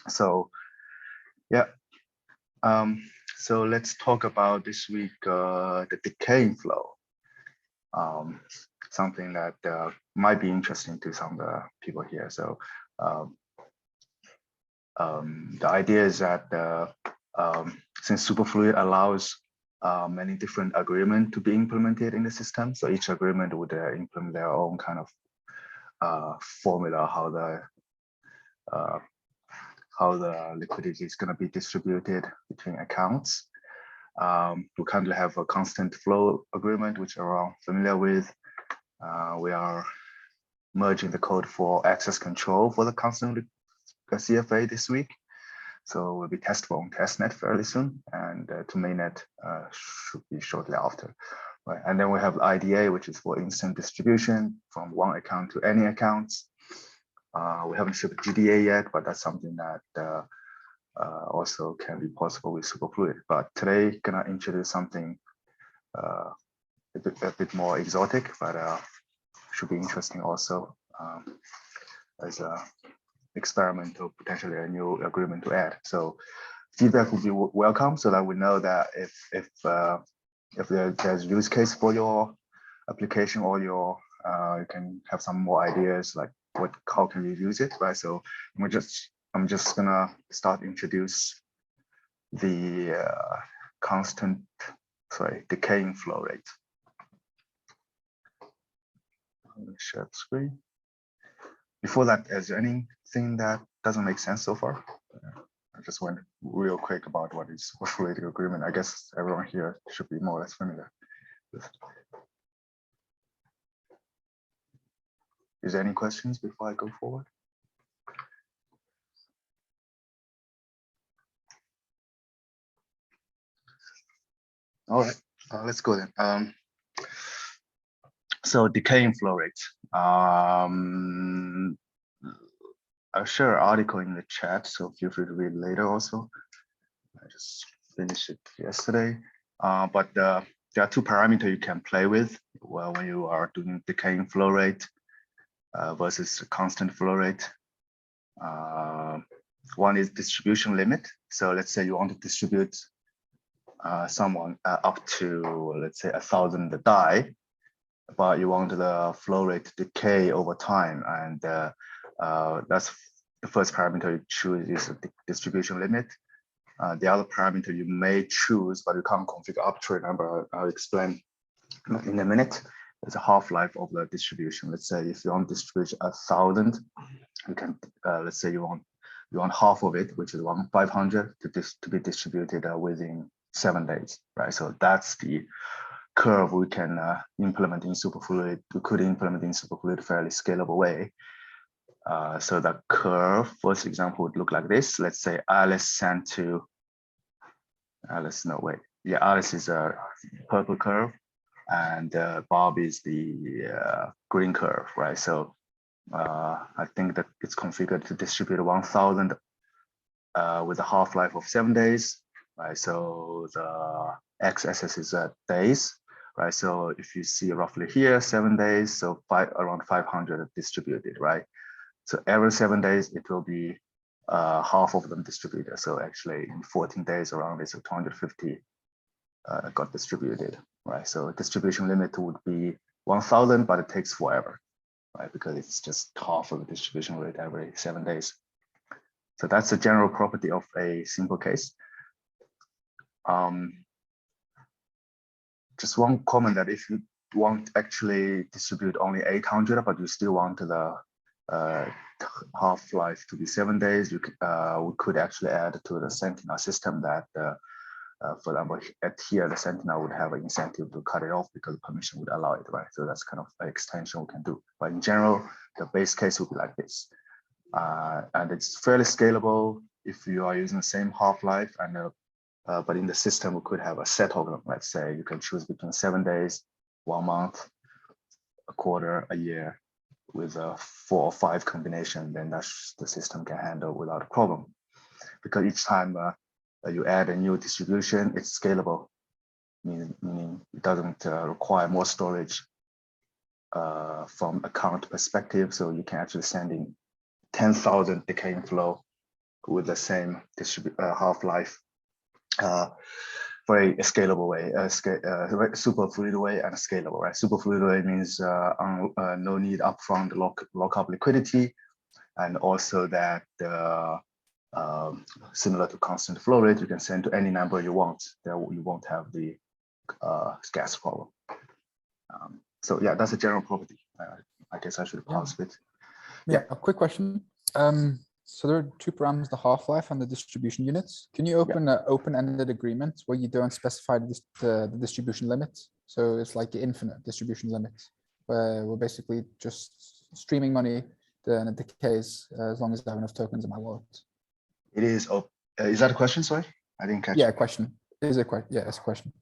So yeah, so let's talk about this week the decaying flow. Something that might be interesting to some of the people here. So the idea is that since Superfluid allows many different agreements to be implemented in the system, so each agreement would implement their own kind of formula how the liquidity is going to be distributed between accounts. We currently have a constant flow agreement, which you're all familiar with. We are merging the code for access control for the constant CFA this week. So we'll be testable on testnet fairly soon, and to mainnet should be shortly after. Right. And then we have IDA, which is for instant distribution from one account to any accounts. We haven't shipped GDA yet, but that's something that also can be possible with Superfluid. But today, gonna introduce something a bit more exotic, but should be interesting also as a experiment or potentially a new agreement to add. So feedback will be welcome, so that we know that if there's use case for your application or your you can have some more ideas like how can you use it, right? So I'm just gonna start introduce the decaying flow rate. Let me share the screen. Before that, is there anything that doesn't make sense so far? I just went real quick about what is Superfluid agreement. I guess everyone here should be more or less familiar with. Is there any questions before I go forward? All right, let's go then. So decaying flow rate. I'll share an article in the chat, so feel free to read later also. I just finished it yesterday. But there are two parameters you can play with when you are doing decaying flow rate versus constant flow rate. One is distribution limit. So let's say you want to distribute someone up to, let's say, 1,000 DAI, but you want the flow rate to decay over time. And that's the first parameter you choose is the distribution limit. The other parameter you may choose, but you can't configure arbitrary number. I'll explain in a minute. There's a half-life of the distribution. Let's say if you want to distribute 1,000, you can, let's say you want half of it, which is 1,500 to be distributed within 7 days, right? So that's the curve we can implement in Superfluid. We could implement in Superfluid fairly scalable way. So the curve, first example, would look like this. Let's say Alice sent to Alice. No, wait. Yeah, Alice is a purple curve, and Bob is the green curve, right? So I think that it's configured to distribute 1,000 with a half-life of 7 days, right? So the x-axis is days, right? So if you see roughly here, 7 days, so around 500 distributed, right? So every 7 days, it will be half of them distributed. So actually in 14 days around this, so 250 got distributed, right? So distribution limit would be 1,000, but it takes forever, right? Because it's just half of the distribution rate every 7 days. So that's the general property of a simple case. Just one comment that if you want actually distribute only 800, but you still want the half-life to be 7 days, we could actually add to the Sentinel system that, for example, here the Sentinel would have an incentive to cut it off because permission would allow it, right? So that's kind of an extension we can do. But in general, the base case would be like this. And it's fairly scalable if you are using the same half-life, and but in the system, we could have a set of them. Let's say you can choose between 7 days, 1 month, a quarter, a year, with a 4 or 5 combination, then that's the system can handle without a problem. Because each time you add a new distribution, it's scalable, meaning it doesn't require more storage from account perspective. So you can actually send in 10,000 decaying flow with the same half-life, very scalable way, superfluid way and scalable, right? Superfluid way means no need upfront lock up liquidity, and also that similar to constant flow rate, you can send to any number you want. There you won't have the gas problem. So yeah, that's a general property. I guess I should pause it. Yeah, a quick question. So there are two parameters, the half-life and the distribution units. Can you open an open-ended agreement where you don't specify the distribution limit? So it's like the infinite distribution limit, where we're basically just streaming money, then it decays as long as I have enough tokens in my wallet. It is. Is that a question? Sorry, I didn't catch. Yeah, question. Is it quite? Yeah, it's a question.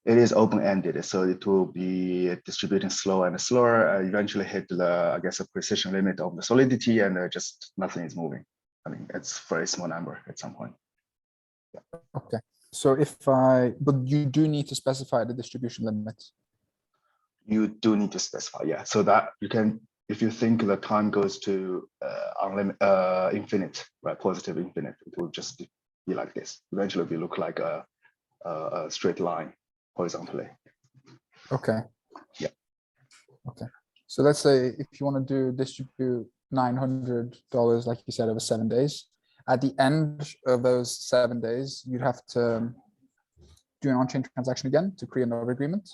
It is open-ended, so it will be distributing slower and slower. Eventually hit the, I guess, a precision limit of the solidity, and just nothing is moving. I mean, it's a very small number at some point. Yeah. Okay. So but you do need to specify the distribution limit. You do need to specify, yeah. So that you can, if you think the time goes to infinite, right? Positive infinite, it will just be like this. Eventually, it will look like a straight line horizontally. Okay. Yeah. Okay. So let's say if you want to distribute $900, like you said, over 7 days, at the end of those 7 days, you'd have to do an on-chain transaction again to create another agreement.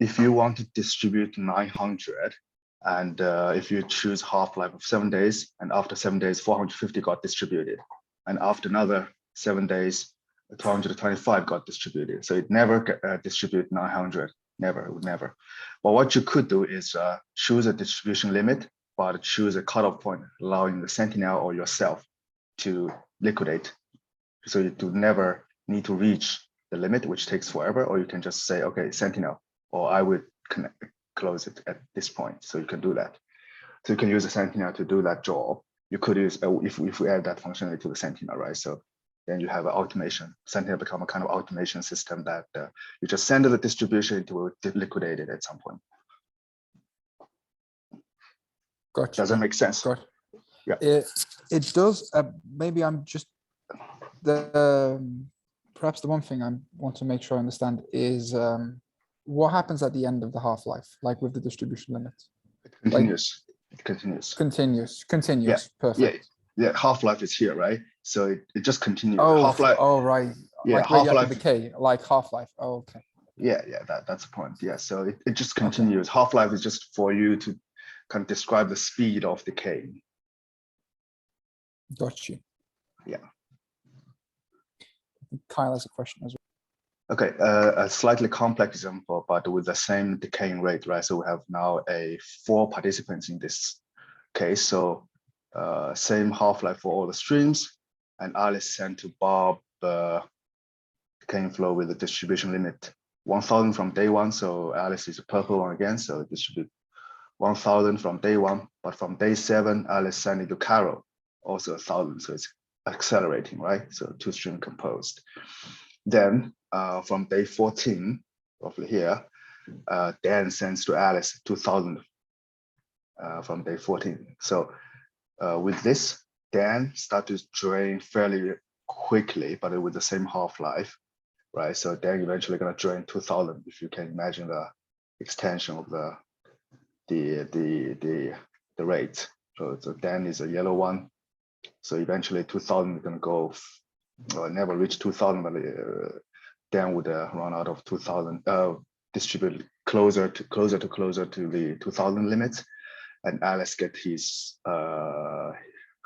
If you want to distribute 900, and if you choose half-life of 7 days, and after 7 days, 450 got distributed, and after another 7 days, 225 got distributed. So it never distribute 900, never, would never. But what you could do is choose a distribution limit, but choose a cutoff point, allowing the Sentinel or yourself to liquidate. So you do never need to reach the limit, which takes forever, or you can just say, okay, Sentinel, or I would close it at this point. So you can do that. So you can use a Sentinel to do that job. You could use, if we add that functionality to the Sentinel, right? So then you have an automation. Sentinel become a kind of automation system that you just send the distribution, it will liquidate it at some point. Gotcha. Does that make sense? Gotcha. Yeah. It does. Maybe I'm just perhaps the one thing I want to make sure I understand is what happens at the end of the half-life, like with the distribution limit? It continues. It continues. Continuous. Yeah. Perfect. Yeah. Half-life is here, right? So it just continues. Oh, Half-life. Oh, right. Yeah. Like Half-life decay, like Half-Life. Oh, okay. Yeah. That's the point. Yeah. So it just continues. Okay. Half-life is just for you to kind of describe the speed of decay. Got you. Yeah. Kyle has a question as well. Okay, a slightly complex example, but with the same decaying rate, right? So we have now 4 participants in this case. So same half-life for all the streams, and Alice sent to Bob decaying flow with the distribution limit 1,000 from day 1. So Alice is a purple one again, so distribute 1,000 from day 1. But from day 7, Alice sent it to Carol, also 1,000. So it's accelerating, right? So 2 stream composed. Then from day 14, roughly here, Dan sends to Alice 2,000 from day 14. So with this, Dan started to drain fairly quickly, but with the same half-life, right? So Dan eventually gonna drain 2,000. If you can imagine the extension of the rate. So Dan is a yellow one. So eventually 2,000 is gonna go. Well, never reach 2,000, but Dan would run out of 2,000, distribute closer to the 2,000 limit, and Alice get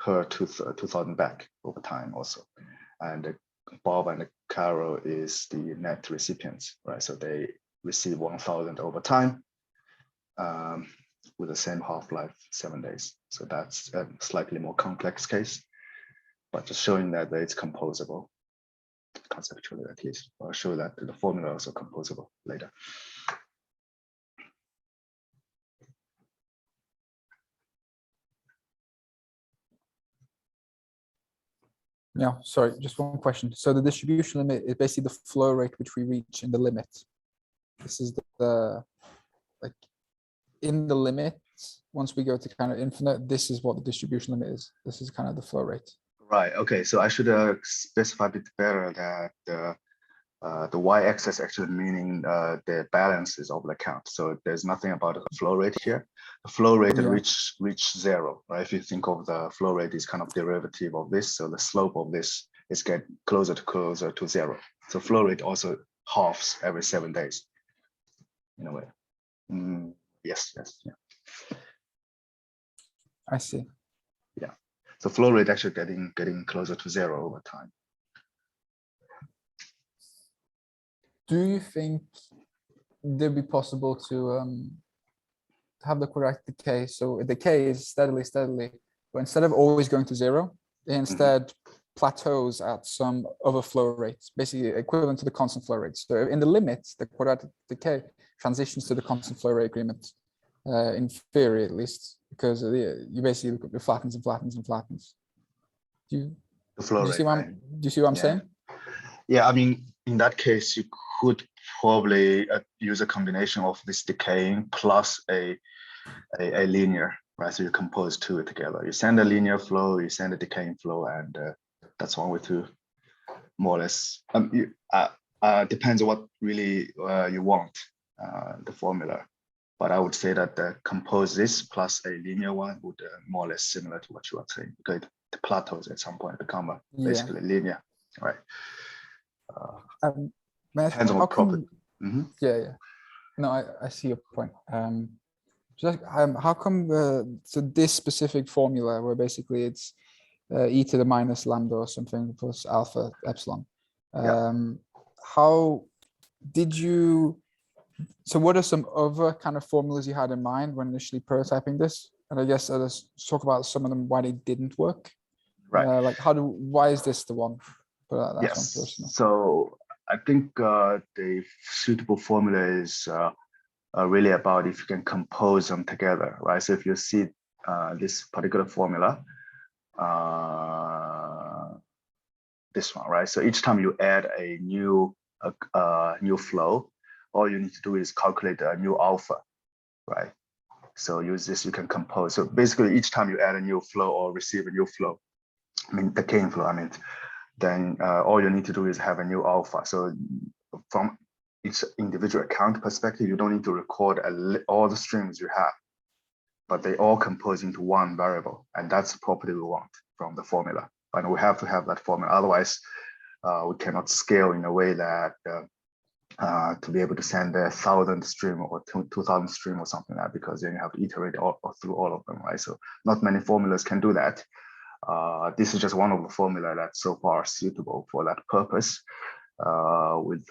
her 2,000 back over time also. And Bob and Carol is the net recipients, right? So they receive 1,000 over time with the same half-life, 7 days. So that's a slightly more complex case, but just showing that it's composable conceptually, at least. I'll show that the formula also composable later. Yeah, sorry, just one question. So the distribution limit is basically the flow rate which we reach in the limit. This is the like in the limit, once we go to kind of infinite, this is what the distribution limit is. This is kind of the flow rate. Right. Okay. So I should specify a bit better that the y-axis actually meaning the balances of the count. So there's nothing about the flow rate here. The flow rate reach zero, right? If you think of the flow rate is kind of derivative of this, so the slope of this is get closer to zero. So flow rate also halves every 7 days, in a way. Yes. Yeah. I see. Yeah. So flow rate actually getting closer to zero over time. Do you think it'd be possible to have the correct decay? So it decays steadily, but instead of always going to zero, it instead plateaus at some overflow rate, basically equivalent to the constant flow rate. So in the limit, the quadratic decay transitions to the constant flow rate agreement, in theory at least, because you basically it flattens and flattens and flattens. Do you see what I'm saying? Yeah, I mean, in that case, you could probably use a combination of this decaying plus a linear, right? So you compose two together. You send a linear flow, you send a decaying flow, and that's one way to more or less. Depends on what really you want, the formula. But I would say that compose this plus a linear one would more or less similar to what you are saying, because the plateaus at some point become basically linear, right? Depends on what property. Yeah. No, I see your point. How come so this specific formula where basically it's e to the minus lambda or something plus alpha epsilon? How did you? So what are some other kind of formulas you had in mind when initially prototyping this? And I guess let's talk about some of them, why they didn't work. Right. Like why is this the one? But that's one personal. So I think the suitable formula is really about if you can compose them together, right? So if you see this particular formula, this one, right? So each time you add a new flow, all you need to do is calculate a new alpha, right? So use this, you can compose. So basically each time you add a new flow or receive a new flow, I mean decaying flow, then all you need to do is have a new alpha. So from each individual account perspective, you don't need to record all the streams you have, but they all compose into one variable. And that's the property we want from the formula. And we have to have that formula. Otherwise, we cannot scale in a way that to be able to send 1,000 stream or 2,000 stream or something like that, because then you have to iterate through all of them, right? So not many formulas can do that. This is just one of the formula that's so far suitable for that purpose. With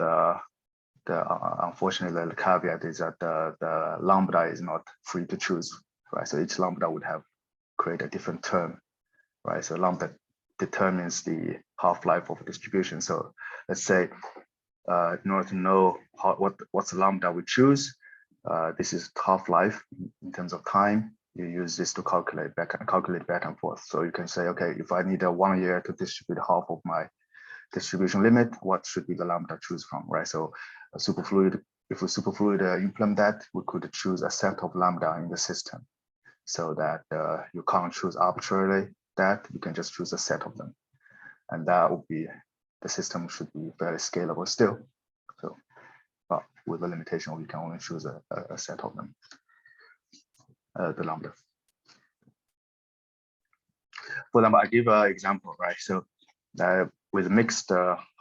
unfortunately, the caveat is that the lambda is not free to choose, right? So each lambda would have create a different term, right? So lambda determines the half-life of a distribution. So let's say in order to know what's the lambda we choose, this is half-life in terms of time. You use this to calculate back and forth. So you can say, okay, if I need 1 year to distribute half of my distribution limit, what should be the lambda choose from, right? So a superfluid, if we superfluid implement that, we could choose a set of lambda in the system, so that you can't choose arbitrarily that, you can just choose a set of them. And that would be, the system should be very scalable still. So, but with the limitation, we can only choose a set of them, the lambda. For example, I give an example, right? So with mixed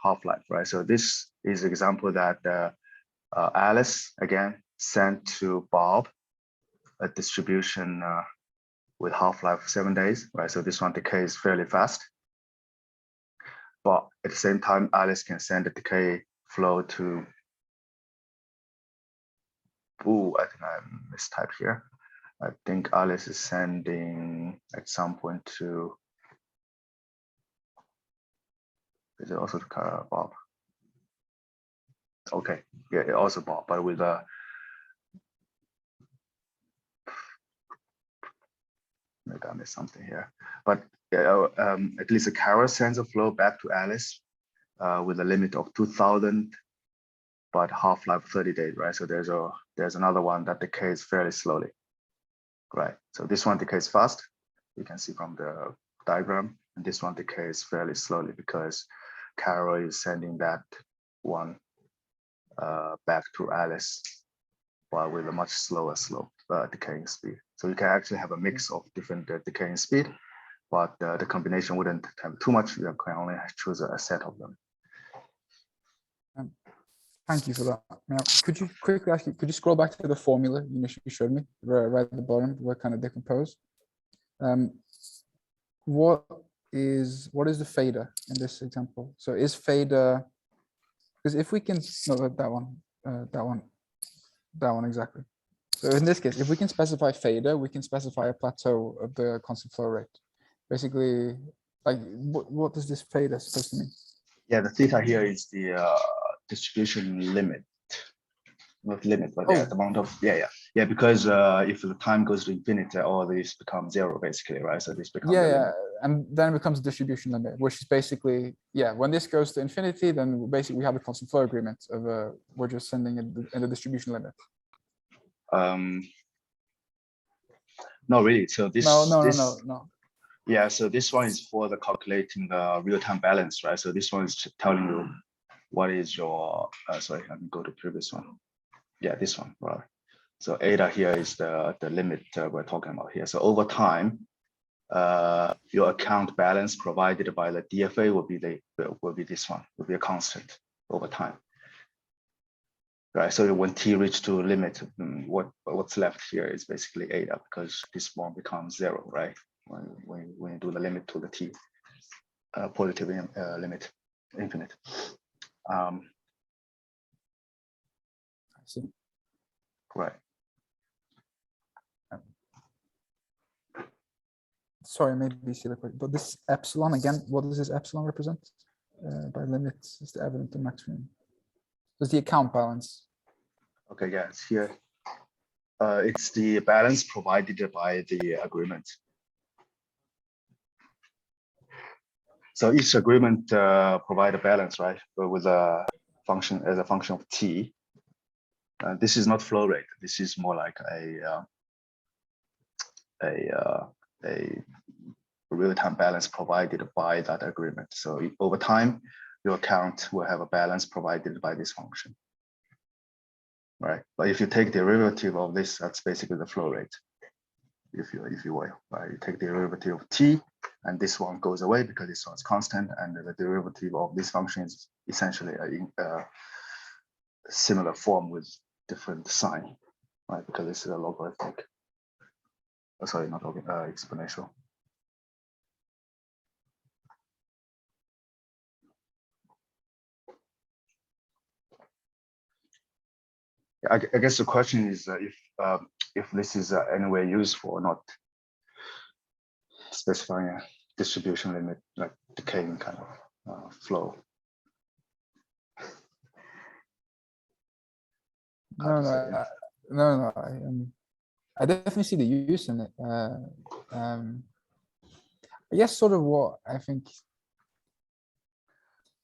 half-life, right? So this is an example that Alice, again, sent to Bob a distribution with half-life 7 days, right? So this one decays fairly fast. But at the same time, Alice can send the decay flow to, I think I mistyped here. I think Alice is sending at some point to, is it also to Bob? Okay, yeah, also Bob, but with a, maybe I missed something here. But at least a Kara sends a flow back to Alice with a limit of 2,000, but half-life 30 days, right? So there's another one that decays fairly slowly. right? So this one decays fast. You can see from the diagram, and this one decays fairly slowly because Carol is sending that one back to Alice, while with a much slower slope decaying speed. So you can actually have a mix of different decaying speed, but the combination wouldn't have too much. You can only choose a set of them. Thank you for that. Now, could you quickly ask you, could you scroll back to the formula you initially showed me, right at the bottom, what kind of decompose? What is the fader in this example? So is fader, because if we can, no, that one exactly. So in this case, if we can specify fader, we can specify a plateau of the constant flow rate. Basically, like what does this fader supposed to mean? Yeah, the theta here is the distribution limit. Not limit, but the amount of, yeah, because if the time goes to infinity, all these become zero basically, right? So this becomes and then it becomes a distribution limit, which is basically, when this goes to infinity, then basically we have a constant flow agreement of we're just sending it in the distribution limit. No, really. So this no. Yeah, so this one is for the calculating the real-time balance, right? So this one is telling you what is your sorry, let me go to previous one. Yeah, this one, right? So eta here is the limit we're talking about here. So over time, your account balance provided by the DFA will be this one, will be a constant over time. Right. So when t reach to limit, what's left here is basically eta, because this one becomes zero, right? When you do the limit to the t positive limit infinite. I see. Right. Sorry, maybe silly question, but this epsilon again, what does this epsilon represent? By limits is the evident to maximum. Does the account balance? Okay, yeah, it's here. It's the balance provided by the agreement. So each agreement provide a balance, right? But with a function as a function of t. This is not flow rate. This is more like a real-time balance provided by that agreement. So over time, your account will have a balance provided by this function, right? But if you take derivative of this, that's basically the flow rate. If you will, right? You take the derivative of t, and this one goes away because this one's constant, and the derivative of this function is essentially a similar form with different sign, right? Because this is a logarithmic. Oh, sorry, not exponential. I guess the question is if this is anywhere useful or not, specifying a distribution limit, like decaying kind of flow. No. I definitely see the use in it. I guess sort of what I think.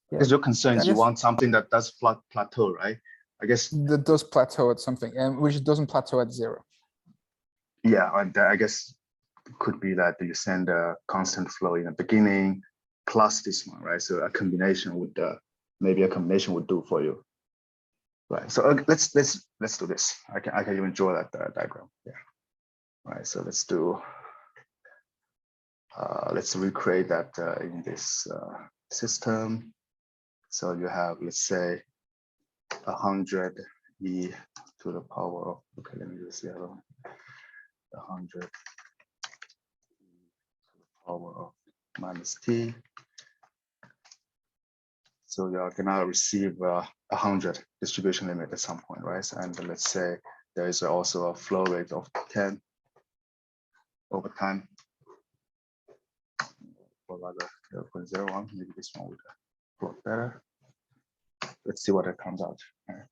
Because your concern is you want something that does plateau, right? I guess that does plateau at something, and which doesn't plateau at zero. Yeah, and I guess it could be that you send a constant flow in the beginning plus this one, right? So a combination would maybe a combination would do for you, right? So let's do this. I can even draw that diagram. Yeah, right. So let's do. Let's recreate that in this system. So you have, let's say, 100 e to the power of, okay, let me use the other one. 100 e to the power of minus t. So you're gonna receive 100 distribution limit at some point, right? And let's say there is also a flow rate of 10 over time. Or rather 0.01, maybe this one would work better. Let's see what it comes out. Right.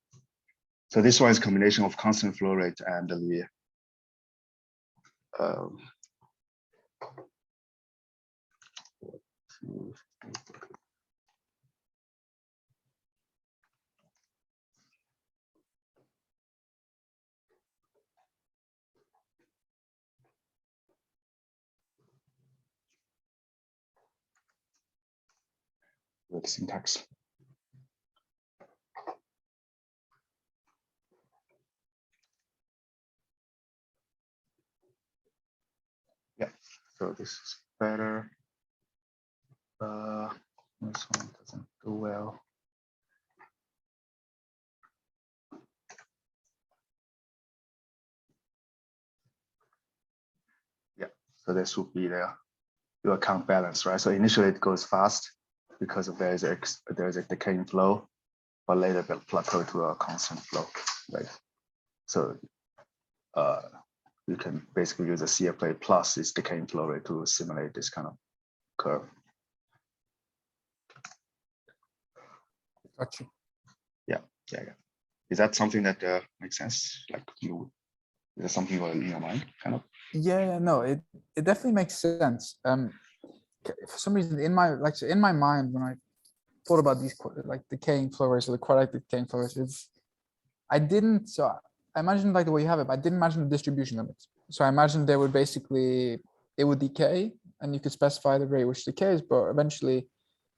So this one is a combination of constant flow rate and the with syntax. Yeah, so this is better. This one doesn't do well. Yeah, so this would be your account balance, right? So initially it goes fast because of there's a decaying flow, but later it will plateau to a constant flow, right? So you can basically use a CFA plus its decaying flow rate to simulate this kind of curve. Gotcha. Yeah. Is that something that makes sense? Like is there something in your mind, kind of? Yeah, no, it definitely makes sense. For some reason, in my mind, when I thought about these like decaying flow rates or the quadratic decaying flow rates, I imagined like the way you have it, but I didn't imagine the distribution limits. So I imagined it would decay, and you could specify the rate which decays, but eventually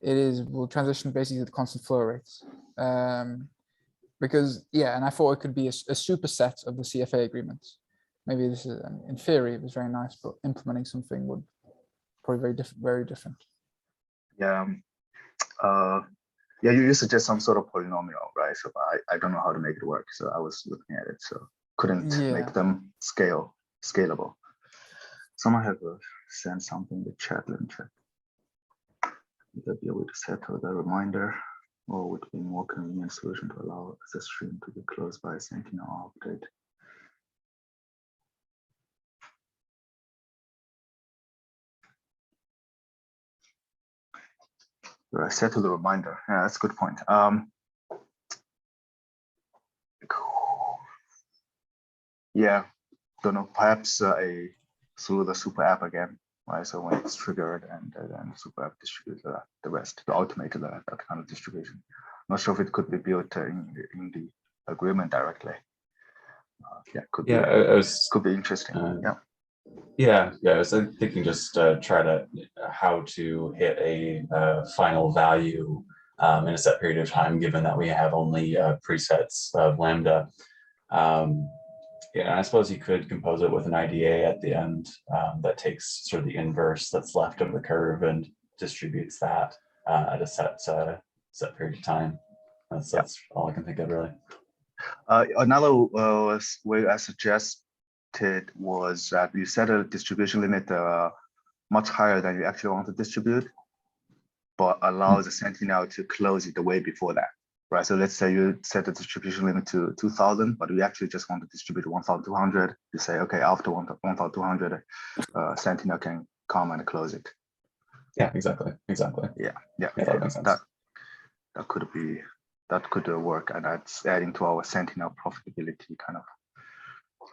will transition basically to the constant flow rates. Because and I thought it could be a superset of the CFA agreements. Maybe this is, in theory, it was very nice, but implementing something would probably very different. Yeah. Yeah, you suggest some sort of polynomial, right? So I don't know how to make it work. So I was looking at it, so couldn't make them scalable. Someone have sent something in the chat. Let me check. Would there be a way to settle the reminder, or would it be a more convenient solution to allow the stream to be closed by a Sentinel update? Right, settle the reminder. Yeah, that's a good point. Yeah, don't know. Perhaps through the super app again, right? So when it's triggered, and then super app distributes the rest to automate that kind of distribution. Not sure if it could be built in the agreement directly. Could be interesting. Yeah, I was thinking just try to how to hit a final value in a set period of time, given that we have only presets of lambda. I suppose you could compose it with an IDA at the end that takes sort of the inverse that's left of the curve and distributes that at a set period of time. That's all I can think of, really. Another way I suggested was that you set a distribution limit much higher than you actually want to distribute, but allow the Sentinel to close it way before that, right? So let's say you set the distribution limit to 2,000, but we actually just want to distribute 1,200. You say, okay, after 1,200, Sentinel can come and close it. Yeah, exactly. Yeah, that makes sense. That could work, and that's adding to our Sentinel profitability kind of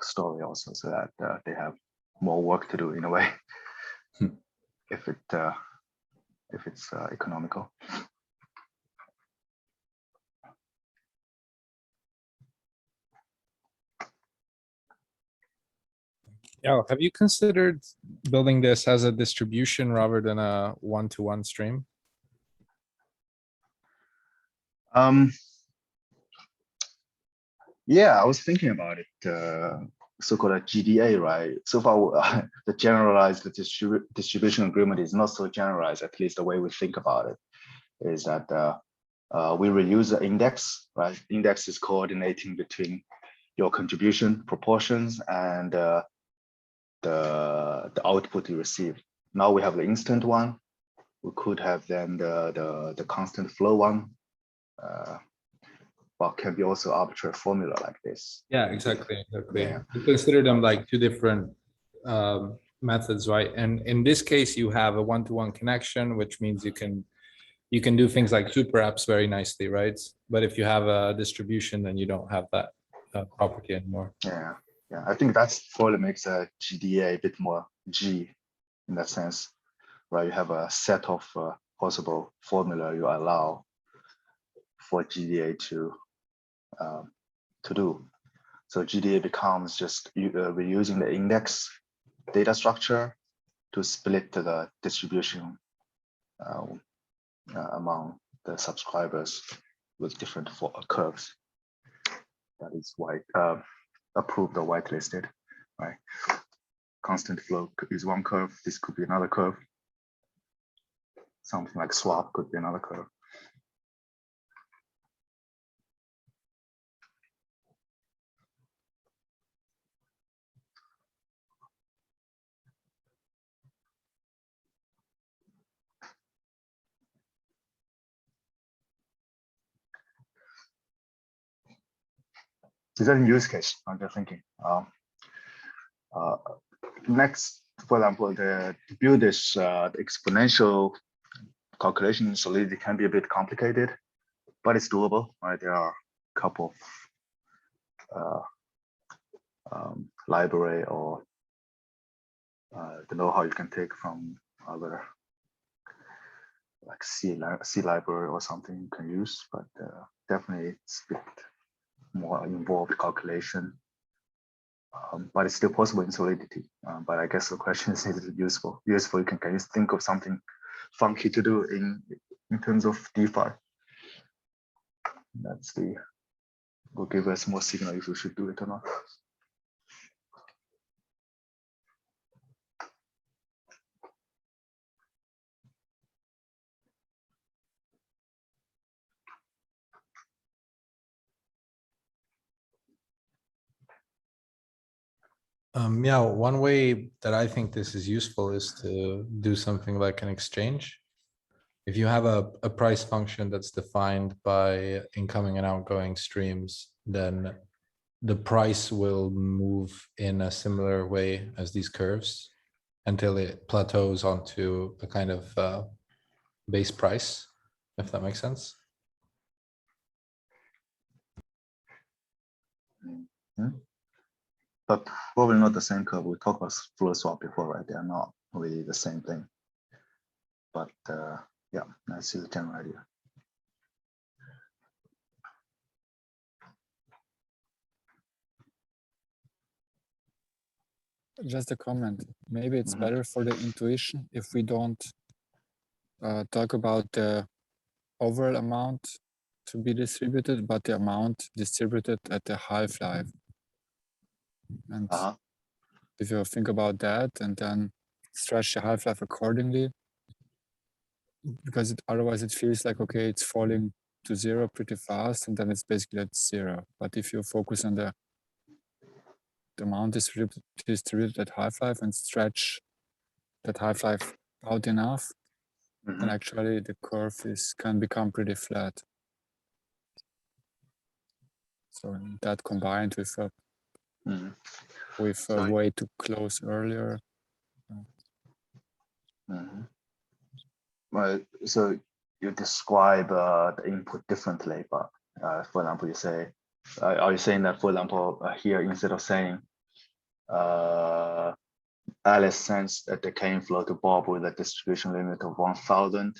story also, so that they have more work to do in a way, if it's economical. Yeah, have you considered building this as a distribution rather than a one-to-one stream? Yeah, I was thinking about it. So-called GDA, right? So far, the generalized distribution agreement is not so generalized. At least the way we think about it is that we reuse the index, right? Index is coordinating between your contribution proportions and the output you receive. Now we have the instant one. We could have then the constant flow one. But can be also arbitrary formula like this. Yeah, exactly. Yeah. You consider them like two different methods, right? And in this case, you have a one-to-one connection, which means you can do things like super apps very nicely, right? But if you have a distribution, then you don't have that property anymore. Yeah. I think that's probably makes a GDA a bit more G in that sense, right? You have a set of possible formula you allow for GDA to do. So GDA becomes just reusing the index data structure to split the distribution among the subscribers with different curves. That is approved or whitelisted, right? Constant flow is one curve. This could be another curve. Something like swap could be another curve. Is that a use case? I'm just thinking. Next, for example, to build this exponential calculation in Solidity can be a bit complicated, but it's doable. Right? There are a couple of library or the know-how you can take from other like C library or something you can use, but definitely it's a bit more involved calculation. But it's still possible in Solidity. But I guess the question is it useful? Useful, can you think of something funky to do in terms of DeFi? Will give us more signal if we should do it or not. Yeah, one way that I think this is useful is to do something like an exchange. If you have a price function that's defined by incoming and outgoing streams, then the price will move in a similar way as these curves until it plateaus onto a kind of base price, if that makes sense. Mm-hmm. But probably not the same curve. We talked about flow swap before, right? They are not really the same thing. But yeah, I see the general idea. Just a comment. Maybe it's better for the intuition if we don't talk about the overall amount to be distributed, but the amount distributed at the half-life. And if you think about that and then stretch the half-life accordingly, because otherwise it feels like, okay, it's falling to zero pretty fast and then it's basically at zero. But if you focus on the amount distributed at half-life and stretch that half-life out enough, then actually the curve can become pretty flat. So that combined with a way to close earlier. Well, so you describe the input differently, but for example, you say, are you saying that, for example, here instead of saying Alice sends a decaying flow to Bob with a distribution limit of 1,000,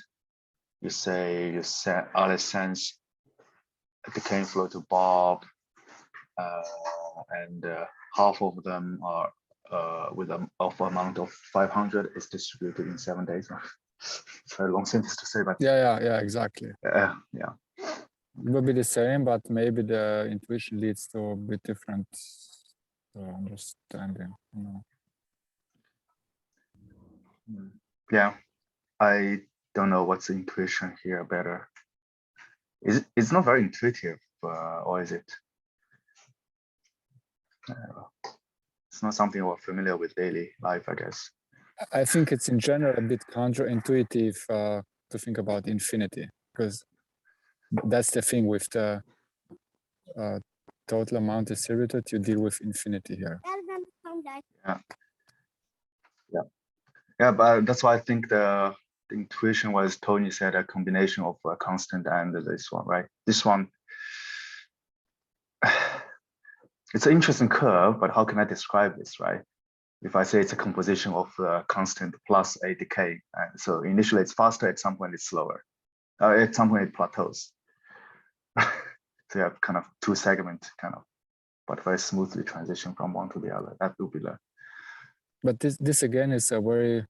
you say Alice sends a decaying flow to Bob, and half of them are with an amount of 500 is distributed in 7 days. It's a very long sentence to say, but yeah, exactly. Yeah. It will be the same, but maybe the intuition leads to a bit different understanding. Yeah, I don't know what's the intuition here better. It's not very intuitive, or is it? It's not something we're familiar with daily life, I guess. I think it's in general a bit counterintuitive to think about infinity, because that's the thing with the total amount distributed, you deal with infinity here. Yeah, but that's why I think the intuition was Tony said, a combination of a constant and this one, right? This one, it's an interesting curve, but how can I describe this, right? If I say it's a composition of constant plus a decay, so initially it's faster, at some point it's slower, at some point it plateaus. So you have kind of two segment but very smoothly transition from one to the other. That would be the. But this again is a very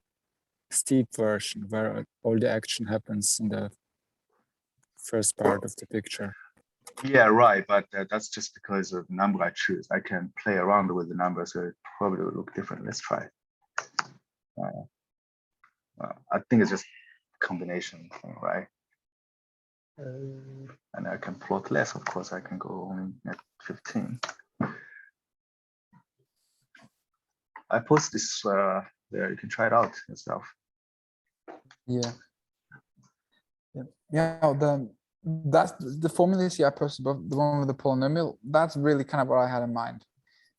steep version where all the action happens in the first part of the picture. Yeah, right. But that's just because of the number I choose. I can play around with the number, so it probably will look different. Let's try. I think it's just combination thing, right? And I can plot less. Of course, I can go only at 15. I post this there. You can try it out yourself. Yeah. That's the formula you see I posted above, the one with the polynomial. That's really kind of what I had in mind.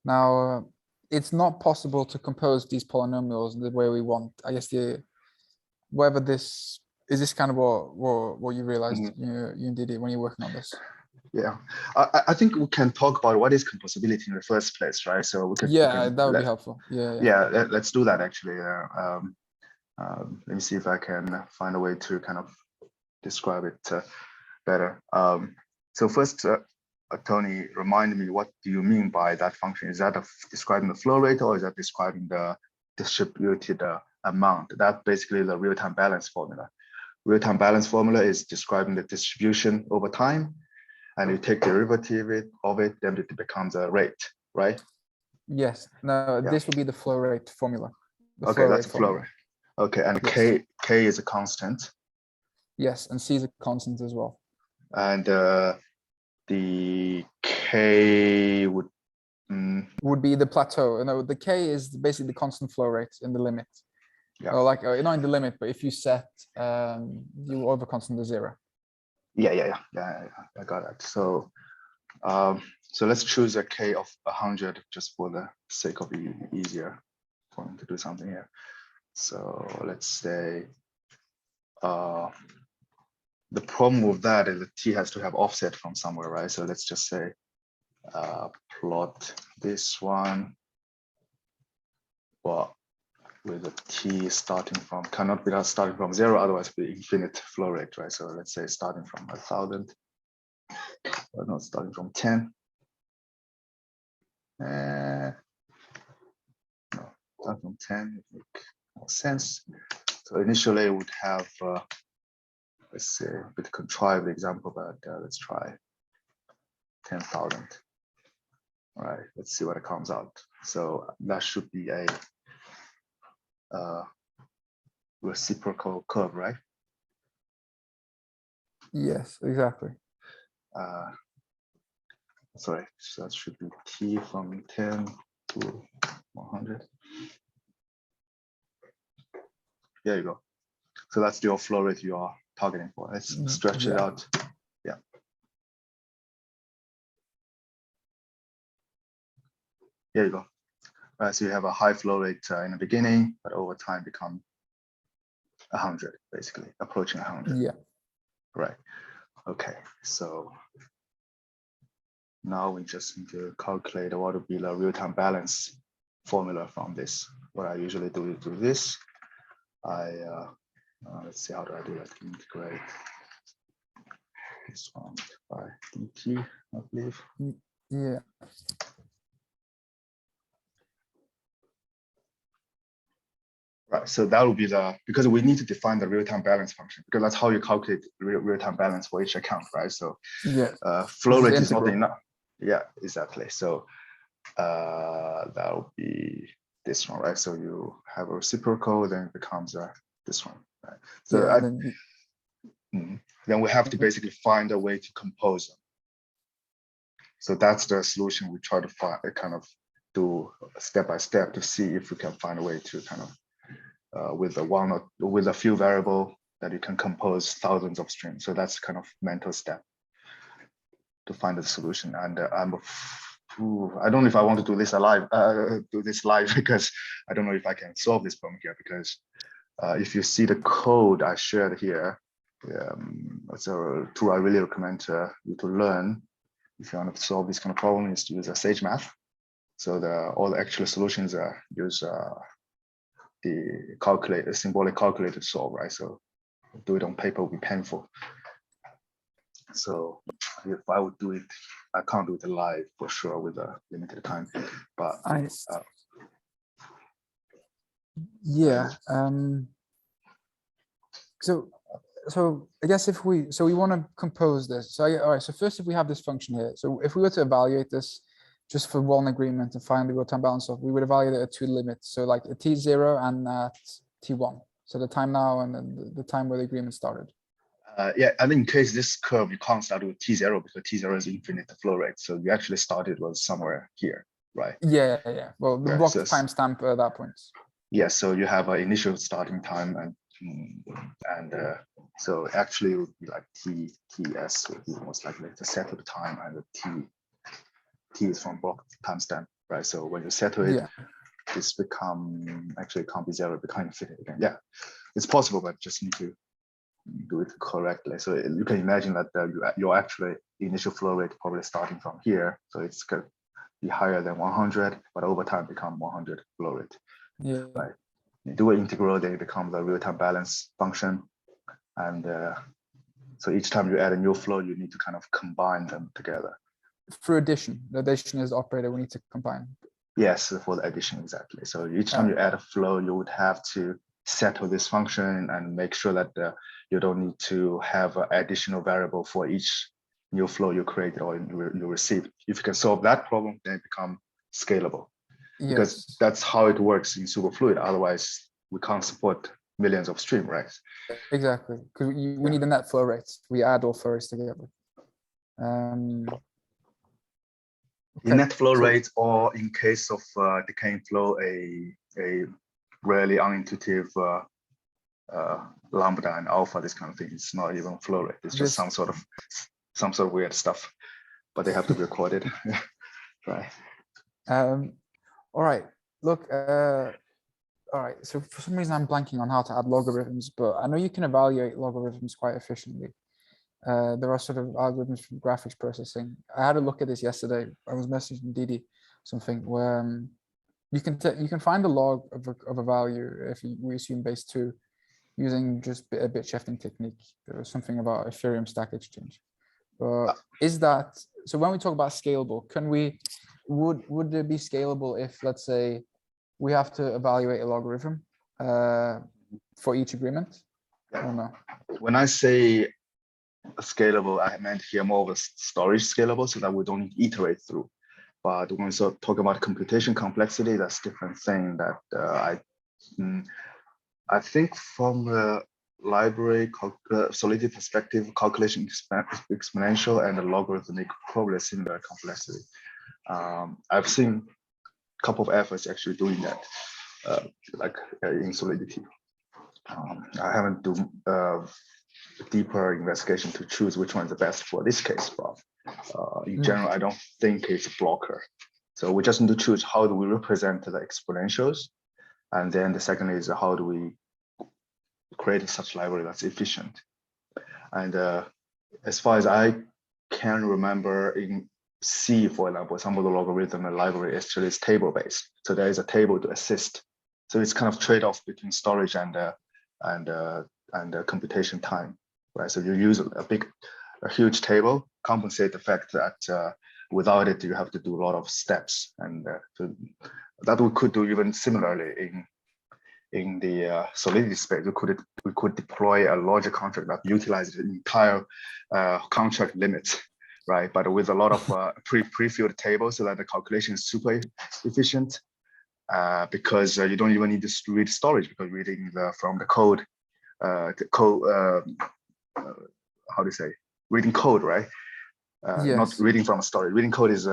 Now, it's not possible to compose these polynomials the way we want. I guess whatever this is, this kind of what you realized you did it when you're working on this. Yeah, I think we can talk about what is composability in the first place, right? So we can. That would be helpful. Yeah. Let's do that actually. Let me see if I can find a way to kind of describe it better. So first, Tony, remind me, what do you mean by that function? Is that describing the flow rate, or is that describing the distributed amount? That's basically the real-time balance formula. Real-time balance formula is describing the distribution over time, and you take derivative of it, then it becomes a rate, right? Yes. No, this would be the flow rate formula. Okay, that's flow rate. Okay, and yes. K is a constant. Yes, and C is a constant as well. And the K would be the plateau. No, the K is basically the constant flow rate in the limit. Yeah. Or like not in the limit, but if you set you over constant to 0. Yeah. I got it. So so let's choose a K of 100 just for the sake of easier for me to do something here. So let's say the problem with that is the T has to have offset from somewhere, right? So let's just say plot this one, but with the T starting from, cannot be starting from 0, otherwise it'll be infinite flow rate, right? So let's say starting from 1,000, but not starting from 10. No, starting from 10 would make more sense. So initially it would have, let's say, a bit contrived example, but let's try 10,000. All right, let's see what it comes out. So that should be a reciprocal curve, right? Yes, exactly. Sorry, so that should be T from 10 to 100. There you go. So that's your flow rate you are targeting for. Let's stretch it out. Yeah. Here you go. Right, so you have a high flow rate in the beginning, but over time become 100, basically approaching 100. Yeah. Right. Okay. So now we just need to calculate what would be the real-time balance formula from this. What I usually do is do this. Let's see, how do I do that? Integrate this one by dt, I believe. Yeah. Right, so that would be because we need to define the real-time balance function, because that's how you calculate real-time balance for each account, right? So yeah, flow rate is not enough. Yeah, exactly. So that would be this one, right? So you have a reciprocal, then it becomes this one, right? So then we have to basically find a way to compose them. So that's the solution we try to find, kind of do step by step to see if we can find a way to kind of with a few variable that you can compose thousands of strings. So that's kind of mental step to find the solution. And I don't know if I want to do this live because I don't know if I can solve this problem here, because if you see the code I shared here, it's a tool I really recommend you to learn if you want to solve this kind of problem, is to use a Sage Math. So all the actual solutions use the symbolic calculator to solve, right? So do it on paper would be painful. So if I would do it, I can't do it live for sure with a limited time, but yeah. So so I guess if we want to compose this. So all right. So first, if we have this function here, so if we were to evaluate this just for one agreement and find the real-time balance of, we would evaluate it at two limits. So like at T0 and at T1. So the time now and then the time where the agreement started. Yeah, and in case this curve, you can't start with T0 because T0 is infinite flow rate. So you actually started was somewhere here, right? Yeah. Well, the Right, block so timestamp at that point. Yeah, so you have an initial starting time and so actually it would be like TS would be most likely the settled time, and the T is from block timestamp, right? So when you settle it, Yeah. it's actually it can't be zero, it become infinite again. Yeah, it's possible, but just need to do it correctly. So you can imagine that your actually initial flow rate probably starting from here, so it's going to be higher than 100, but over time become 100 flow rate. Yeah. Right. You do an integral, then it becomes a real-time balance function, and so each time you add a new flow, you need to kind of combine them together. For addition, the addition is the operator we need to combine. Yes, for the addition, exactly. So each time you add a flow, you would have to settle this function and make sure that you don't need to have an additional variable for each new flow you created or you received. If you can solve that problem, then it becomes scalable. Because Yes, that's how it works in Superfluid. Otherwise, we can't support millions of stream, right? exactly. Because we need a net flow rate. We add all flow rates together. In net flow rate, or in case of decaying flow, a really unintuitive lambda and alpha, this kind of thing. It's not even flow rate. It's just some sort of weird stuff, but they have to be recorded, right? All right. Look. All right. So for some reason, I'm blanking on how to add logarithms, but I know you can evaluate logarithms quite efficiently. There are sort of algorithms for graphics processing. I had a look at this yesterday. I was messaging Didi something where you can find the log of a value if we assume base 2 using just a bit shifting technique. There was something about Ethereum stack exchange. But is that so? When we talk about scalable, would it be scalable if, let's say, we have to evaluate a logarithm for each agreement? Or no? When I say scalable, I meant here more of a storage scalable, so that we don't need to iterate through. But when we talk about computation complexity, that's a different thing that I think from the library solidity perspective, calculation exponential and the logarithmic probably similar complexity. I've seen a couple of efforts actually doing that, like in Solidity. I haven't done deeper investigation to choose which one is the best for this case, but in general, I don't think it's a blocker. So we just need to choose how do we represent the exponentials, and then the second is how do we create such library that's efficient. And as far as I can remember, in C, for example, some of the logarithm and library actually is table based. So there is a table to assist. So it's kind of trade-off between storage and computation time, right? So you use a huge table, compensate the fact that without it you have to do a lot of steps, and so that we could do even similarly in the Solidity space. We could deploy a logic contract that utilizes the entire contract limits, right? But with a lot of pre-filled tables, so that the calculation is super efficient, because you don't even need to read storage, because reading from the code, how do you say? Reading code, right? Yes. Not reading from storage. Reading code is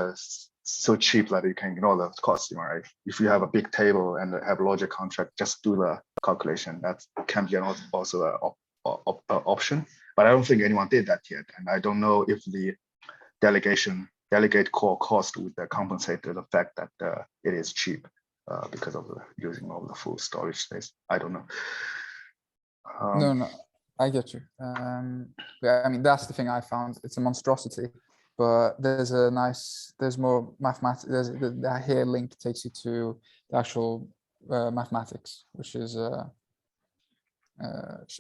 so cheap that you can ignore the cost, right? If you have a big table and have a logic contract, just do the calculation. That can be also an option. But I don't think anyone did that yet. And I don't know if the delegate core cost would compensate the fact that it is cheap because of using all the full storage space. I don't know. No, I get you. Yeah, I mean, that's the thing I found. It's a monstrosity, but there's more mathematics. That here link takes you to the actual mathematics, which is a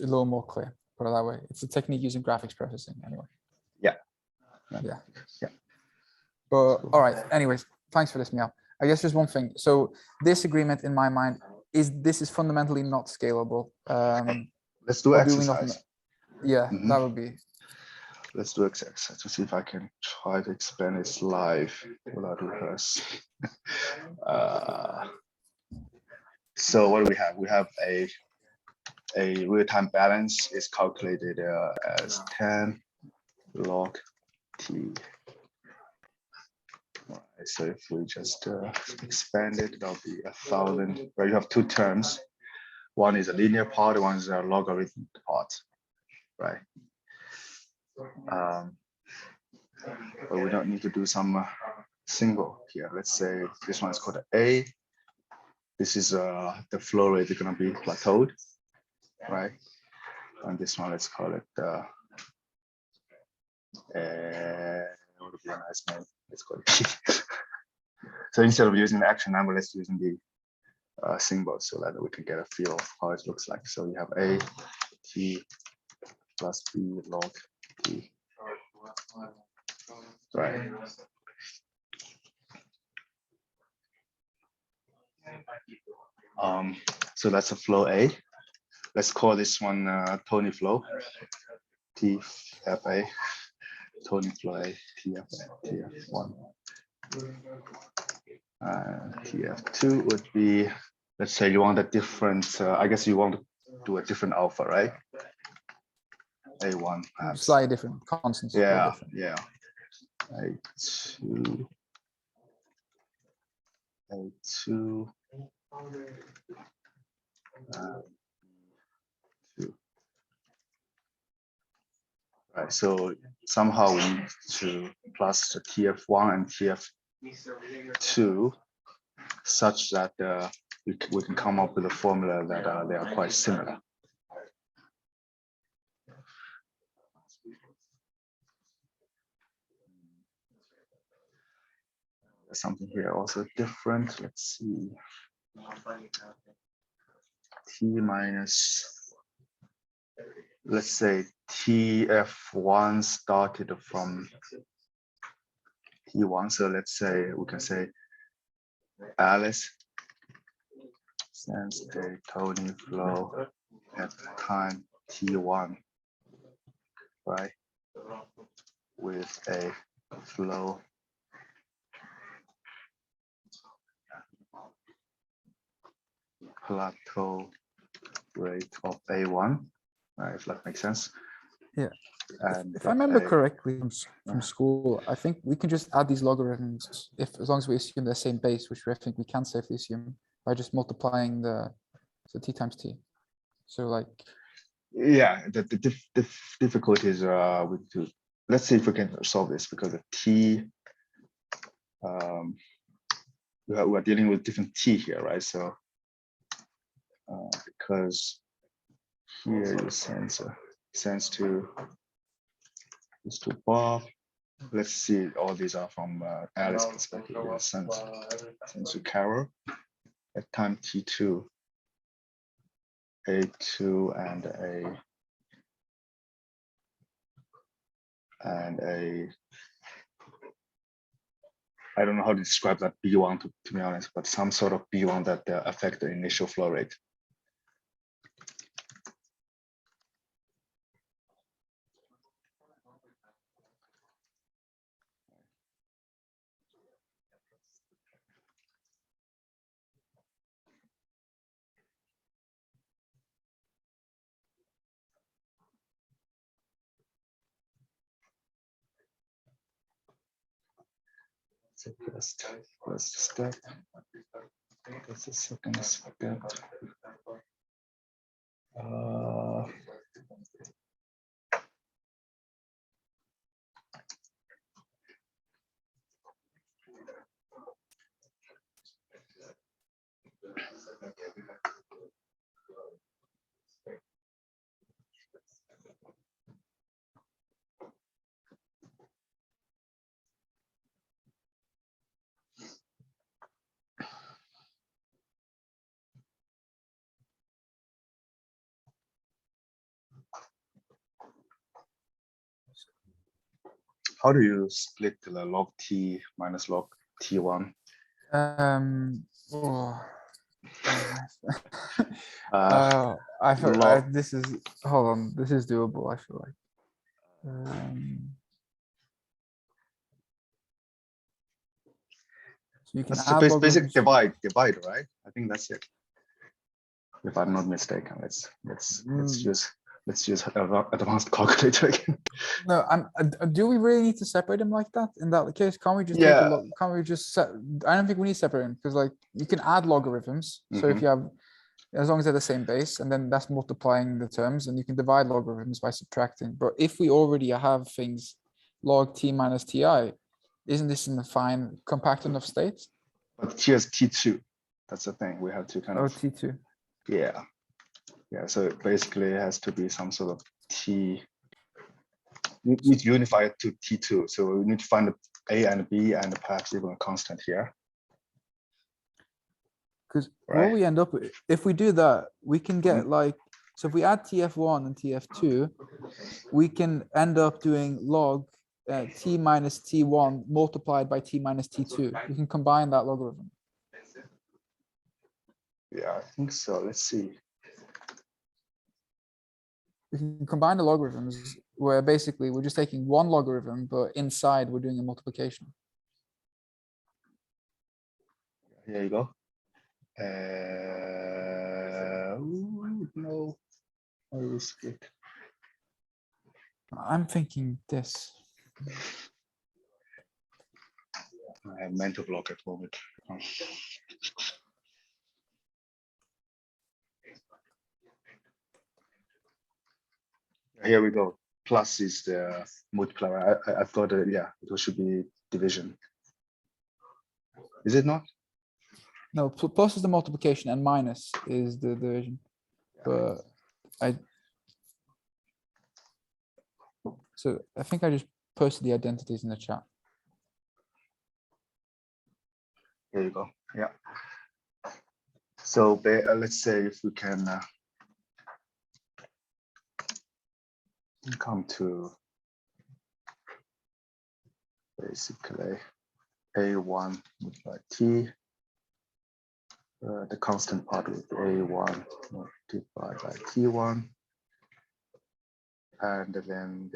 little more clear, put it that way. It's a technique using graphics processing anyway. Yeah. But all right, anyways, thanks for this, Miao. I guess just one thing. So this agreement in my mind is fundamentally not scalable. Let's do exercise. Yeah, Mhm. that would be. Let's do XX to see if I can try to expand this live without rehearse. So what do we have? We have a real-time balance is calculated as 10 log t. All right, so if we just expand it, that'll be 1,000. Where you have two terms. One is a linear part, one is a logarithmic part, right? But we don't need to do some symbol here. Let's say this one is called A. This is the flow rate is going to be plateaued, right? And this one, let's call it what would be a nice name? Let's call it P. So instead of using the action number, let's use the symbol so that we can get a feel of how it looks like. So you have A T plus B log T. Right. So that's a flow A. Let's call this one Tony flow. TFA. Tony flow A. TFA. TF1. TF2 would be, let's say you want a different, I guess you want to do a different alpha, right? A1. Perhaps. Slightly different constants. Yeah, Different. yeah. A2. A2. 2. Right, so somehow we need to plus the TF1 and TF2 such that we can come up with a formula that they are quite similar. There's something here also different. Let's see. T minus, let's say TF1 started from T1. So let's say we can say Alice sends a Tony flow at time T1, right? With a flow plateau rate of A1, right? If that makes sense. Yeah. And if I remember correctly from school, I think we can just add these logarithms as long as we assume the same base, which I think we can safely assume by just multiplying the t times t. So like, yeah, the difficulty is with two. Let's see if we can solve this because the t we're dealing with different t here, right? So because here you sends to Bob. Let's see, all these are from Alice's perspective. Yeah, sends to Carol at time T2, A2 and a I don't know how to describe that B1 to be honest, but some sort of B1 that affect the initial flow rate. So first step. That's the second step. How do you split the log t minus log t1? oh, I feel log- this is, hold on, this is doable, I feel like. So you can That's the add basic logarithms. divide, right? I think that's it. If I'm not mistaken, let's use advanced calculator again. No, do we really need to separate them like that? In that case, can't we just take Yeah. a log? Can't we just set? I don't think we need to separate them because like you can add logarithms. So if you have, as long as they're the same base, and then that's multiplying the terms, and you can divide logarithms by subtracting. But if we already have things log t minus ti, isn't this in the fine compact enough state? But here's T2. That's the thing. We have to kind Oh, of t2. yeah. So basically it has to be some sort of T. You need to unify it to T2. So we need to find the A and B and perhaps even a constant here. Because Right. what we end up with, if we do that, we can get like, so if we add TF1 and TF2, we can end up doing log t minus t1 multiplied by t minus t2. We can combine that logarithm. Yeah, I think so. Let's see. We can combine the logarithms where basically we're just taking one logarithm, but inside we're doing a multiplication. Here you go. No. Oh, it's good. I'm thinking this. I have mental block at the moment. Here we go. Plus is the multiplier. I've got it. Yeah, it should be division. Is it not? No, plus is the multiplication and minus is the division. But so I think I just posted the identities in the chat. Here you go. Yeah. So let's say if we can come to basically A1 multiplied T. The constant part would be A1 multiplied by T1. And then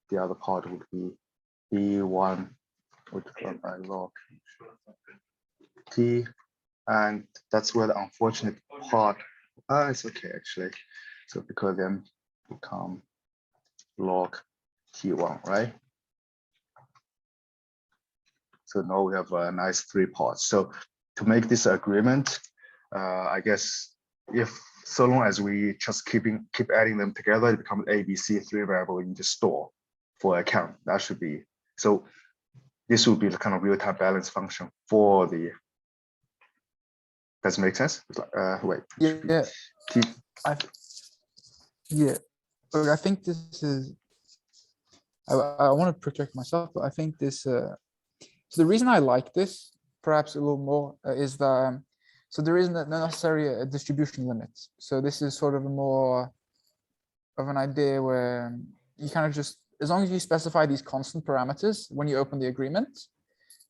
the other part would be B1 multiplied by log T. And that's where the unfortunate part, it's okay actually. So because then become log T1, right? So now we have a nice 3 parts. So to make this agreement, I guess if so long as we just keep adding them together, it becomes A, B, C, 3 variable we need to store for account. That should be, so this would be the kind of real-time balance function for the, does it make sense? Wait. Yeah. Yeah. Look, I think this is, I want to protect myself, but I think this, so the reason I like this perhaps a little more is that, so there isn't necessarily a distribution limit. So this is sort of a more of an idea where you kind of just, as long as you specify these constant parameters when you open the agreement,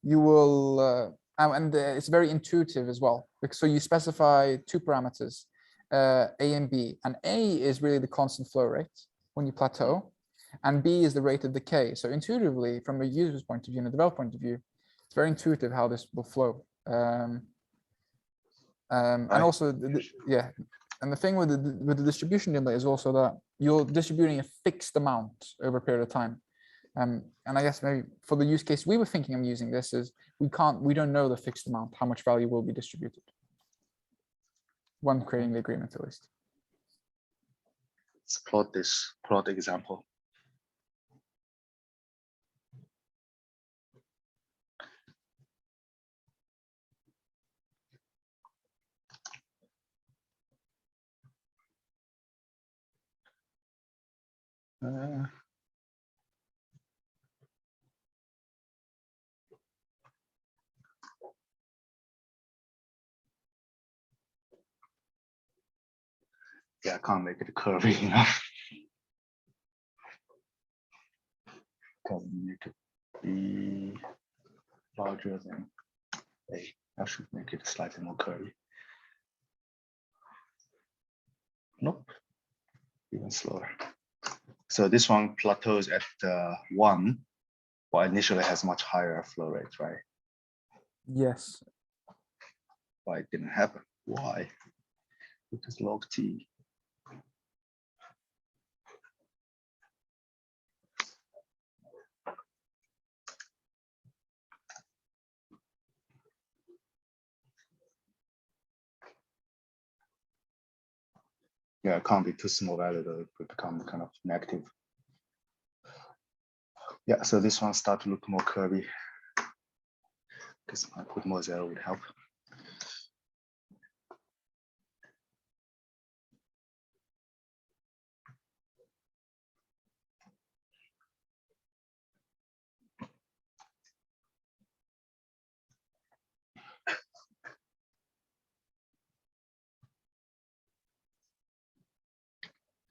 you will, and it's very intuitive as well. So you specify 2 parameters, A and B, and A is really the constant flow rate when you plateau, and B is the rate of decay. So intuitively, from a user's point of view and a developer point of view, it's very intuitive how this will flow. And also, yeah, and the thing with the distribution limit is also that you're distributing a fixed amount over a period of time. And I guess maybe for the use case we were thinking of using this is we don't know the fixed amount, how much value will be distributed when creating the agreement at least. Let's plot the example. Yeah, I can't make it curvy enough. Because we need to be larger than A. I should make it slightly more curvy. Nope, even slower. So this one plateaus at 1, but initially has much higher flow rate, right? Yes. Why it didn't happen? Why? Because log t. Yeah, it can't be too small value, though. It would become kind of negative. Yeah, so this one start to look more curvy. Because I put more zero would help.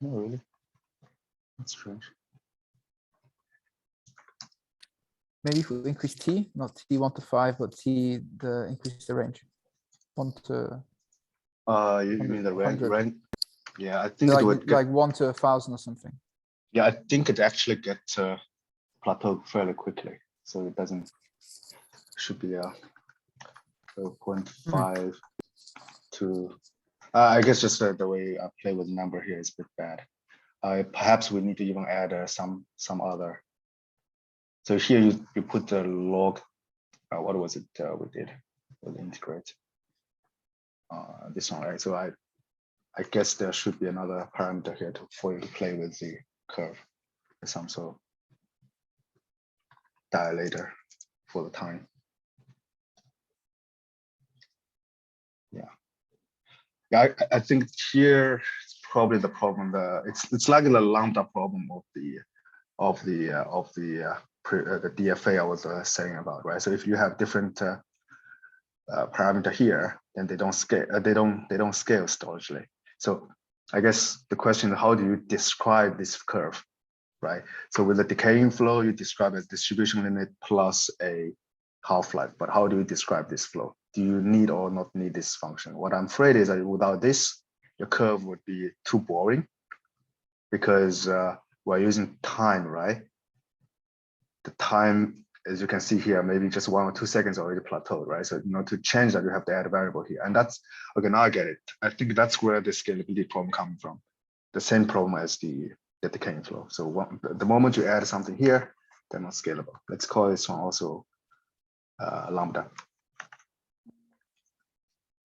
No, really. That's strange. Maybe if we increase t, not t1 to 5, but t increase the range. 1 to You mean the rank? 100. Yeah, I think it would get, like 1 to 1,000 or something. yeah, I think it actually gets plateau fairly quickly. So it doesn't, should be 0.5 to, I guess just the way I play with the number here is a bit bad. Perhaps we need to even add some other. So here you put the log, what was it we did with integrate? This one, right? So I guess there should be another parameter here for you to play with the curve, some sort of dilator for the time. Yeah, I think here it's probably the problem. It's like the lambda problem of the DFA I was saying about, right? So if you have different parameter here, then they don't scale. They don't scale storagely. So I guess the question is, how do you describe this curve, right? So with the decaying flow, you describe as distribution limit plus a half-life. But how do you describe this flow? Do you need or not need this function? What I'm afraid is that without this, your curve would be too boring because we're using time, right? The time, as you can see here, maybe just 1 or 2 seconds already plateaued, right? So to change that, you have to add a variable here. And that's, okay, now I get it. I think that's where the scalability problem comes from. The same problem as the decaying flow. So the moment you add something here, they're not scalable. Let's call this one also lambda.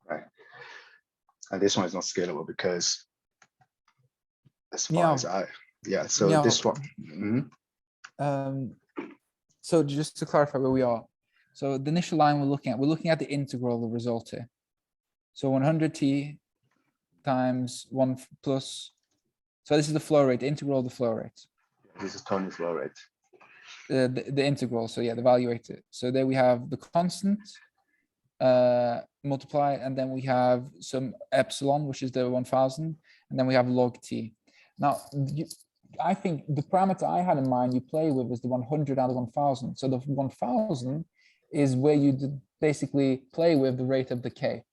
Right. And this one is not scalable because as far as so this one. So just to clarify where we are. So the initial line we're looking at the integral of the result here. So 100t times 1 plus. So this is the flow rate, the integral of the flow rate. This is Tony's flow rate. The integral, so yeah, the evaluator. So there we have the constant multiply, and then we have some epsilon, which is the 1000, and then we have log t. Now, I think the parameter I had in mind you play with is the 100 out of 1000. So the 1000 is where you basically play with the rate of decay.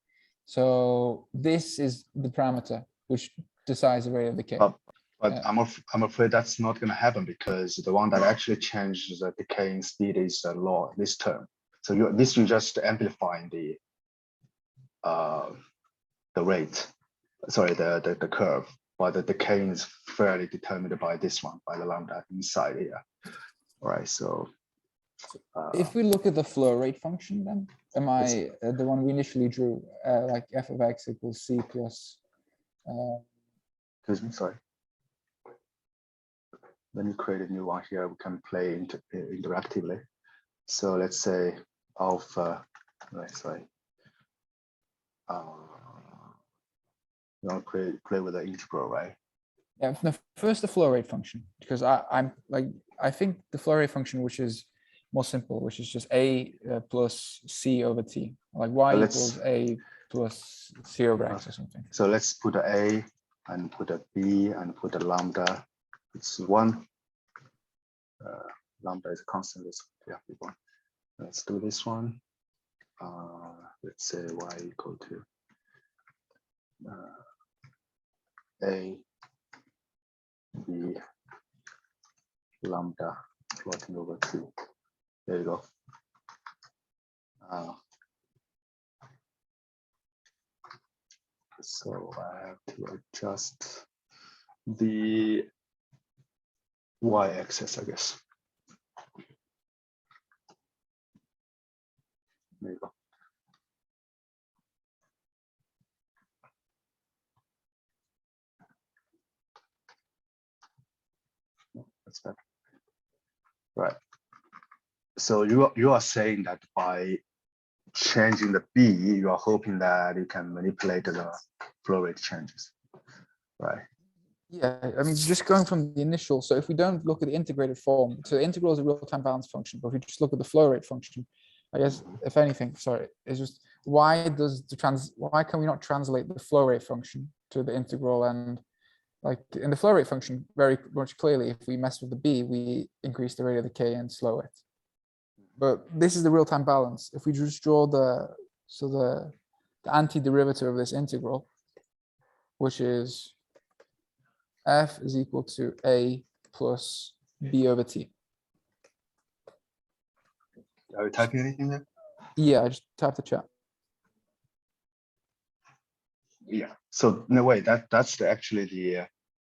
So this is the parameter which decides the rate of decay. But I'm afraid that's not going to happen because the one that actually changes the decaying speed is the law, this term. So you're just amplifying the rate, sorry, the curve, but the decaying is fairly determined by this one, by the lambda inside here. All right, so if we look at the flow rate function, then am I the one we initially drew, like f of x equals c plus? Excuse me, sorry. Let me create a new one here. We can play interactively. So let's say alpha. Sorry. You want to play with the integral, right? Yeah. No, first the flow rate function, because I think the flow rate function, which is more simple, which is just a plus c over t, like y equals a plus c over x or something. So let's put an a and put a b and put a lambda. It's 1. Lambda is a constant. Let's do this one. Let's say y equal to A, B, lambda plotting over T. There you go. So I have to adjust the y-axis, I guess. There you go. That's better. Right. So you are saying that by changing the B, you are hoping that you can manipulate the flow rate changes, right? Yeah, I mean, just going from the initial. So if we don't look at the integrated form, so the integral is a real-time balance function, but if we just look at the flow rate function, I guess, if anything, sorry, it's just why can we not translate the flow rate function to the integral? And like in the flow rate function, very much clearly, if we mess with the B, we increase the rate of decay and slow it. But this is the real-time balance. If we just draw the antiderivative of this integral, which is f is equal to a plus b over t. Are you typing anything there? Yeah, I just typed the chat. Yeah. So no way, that's actually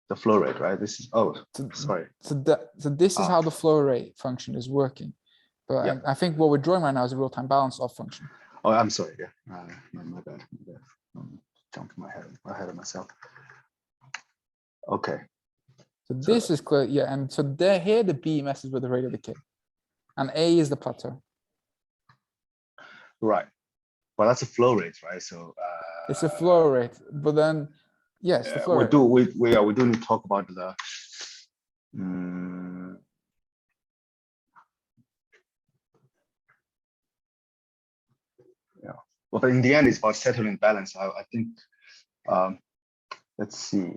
the flow rate, right? This is sorry. So this is how the flow rate function is working. But Yeah. I think what we're drawing right now is a real-time balance of function. Oh, I'm sorry. Yeah, my bad. Jumping ahead of myself. Okay. So this is clear, yeah. And so here the B messes with the rate of decay, and A is the plateau. Right. Well, that's a flow rate, right? So It's a flow rate, but then yes, the flow rate. we do need to talk about the yeah. Well, but in the end, it's about settling balance. I think let's see.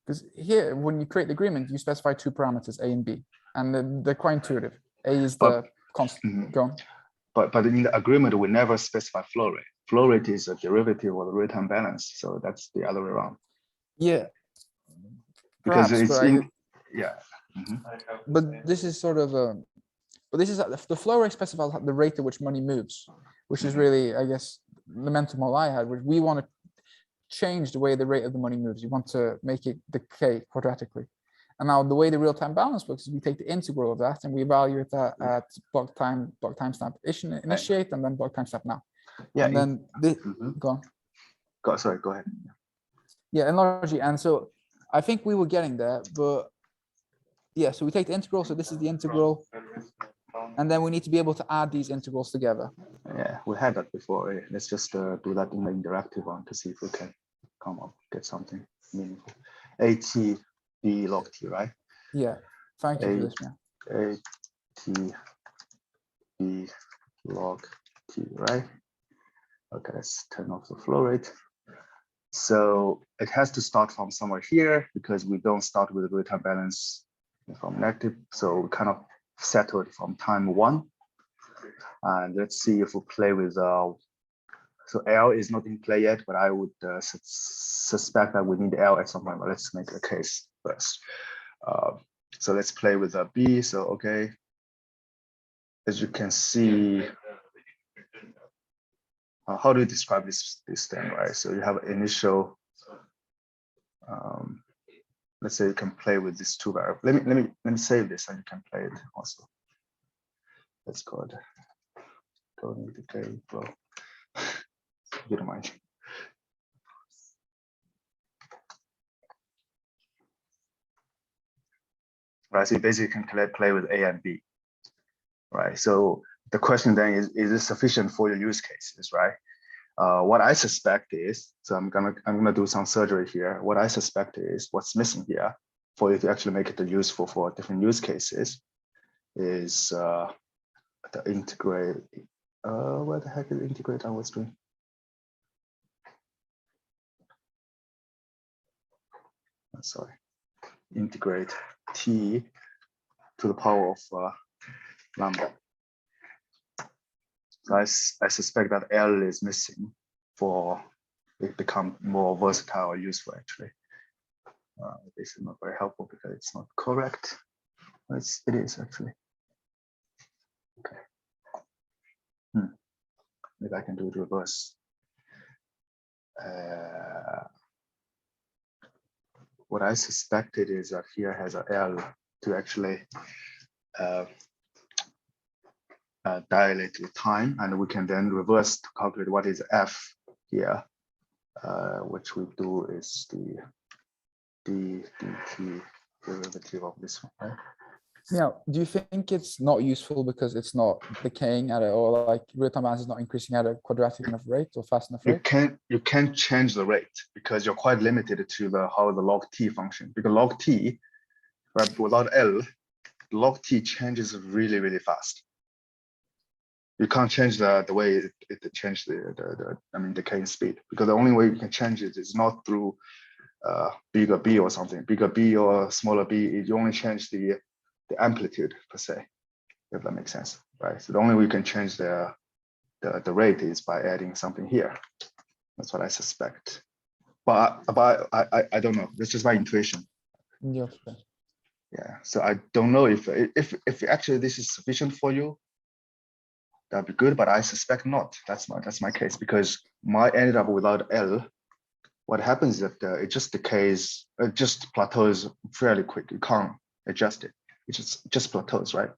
Because here, when you create the agreement, you specify two parameters, A and B, and they're quite intuitive. A is the constant. Go on. But in the agreement, we never specify flow rate. Flow rate is a derivative of the real-time balance, so that's the other way around. Yeah. Because Perhaps, it's yeah. But this is sort of a. But this is the flow rate specifies the rate at which money moves, which is really, I guess, the mental model I had, which we want to change the way the rate of the money moves. You want to make it decay quadratically. And now the way the real-time balance works is we take the integral of that and we evaluate that at block timestamp initiate and then block timestamp now. Yeah. And then go on. Sorry, go ahead. Yeah, and largely, and so I think we were getting there, but yeah, so we take the integral, so this is the integral, and then we need to be able to add these integrals together. Yeah, we had that before. Let's just do that in the interactive one to see if we can get something meaningful. AT B log T, right? Yeah, thank you for this, man. AT B log T, right? Okay, let's turn off the flow rate. So it has to start from somewhere here because we don't start with the real-time balance from negative. So we kind of settled from time 1. And let's see if we play with, so L is not in play yet, but I would suspect that we need L at some point, but let's make a case first. So let's play with a B, so okay. As you can see, how do you describe this thing, right? So you have initial, let's say you can play with these two variables. Let me save this and you can play it also. Let's go ahead. Decaying flow. If you don't mind. Right, so you basically can play with A and B. Right, so the question then is it sufficient for your use cases, right? What I suspect is, so I'm gonna do some surgery here. What I suspect is what's missing here for you to actually make it useful for different use cases is the integrate. Where the heck is integrate I was doing? Sorry, integrate T to the power of lambda. So I suspect that L is missing for it become more versatile or useful actually. This is not very helpful because it's not correct. It is actually. Okay. Maybe I can do it reverse. What I suspected is that here has a L to actually dilate with time, and we can then reverse to calculate what is F here, which we do is the dt derivative of this one, right? Yeah, do you think it's not useful because it's not decaying at it, or like real-time balance is not increasing at a quadratic enough rate or fast enough rate? You can't change the rate because you're quite limited to how the log t function, because log t, right, without L, log t changes really, really fast. You can't change the way it changes the decaying speed, because the only way you can change it is not through bigger B or something, bigger B or smaller B. You only change the amplitude per se, if that makes sense, right? So the only way you can change the rate is by adding something here. That's what I suspect, but I don't know. This is my intuition. Yeah. Yeah, so I don't know if actually this is sufficient for you. That'd be good, but I suspect not. That's my case, because my ended up without L. What happens is that it just decays, it just plateaus fairly quick. You can't adjust it. It just plateaus, right?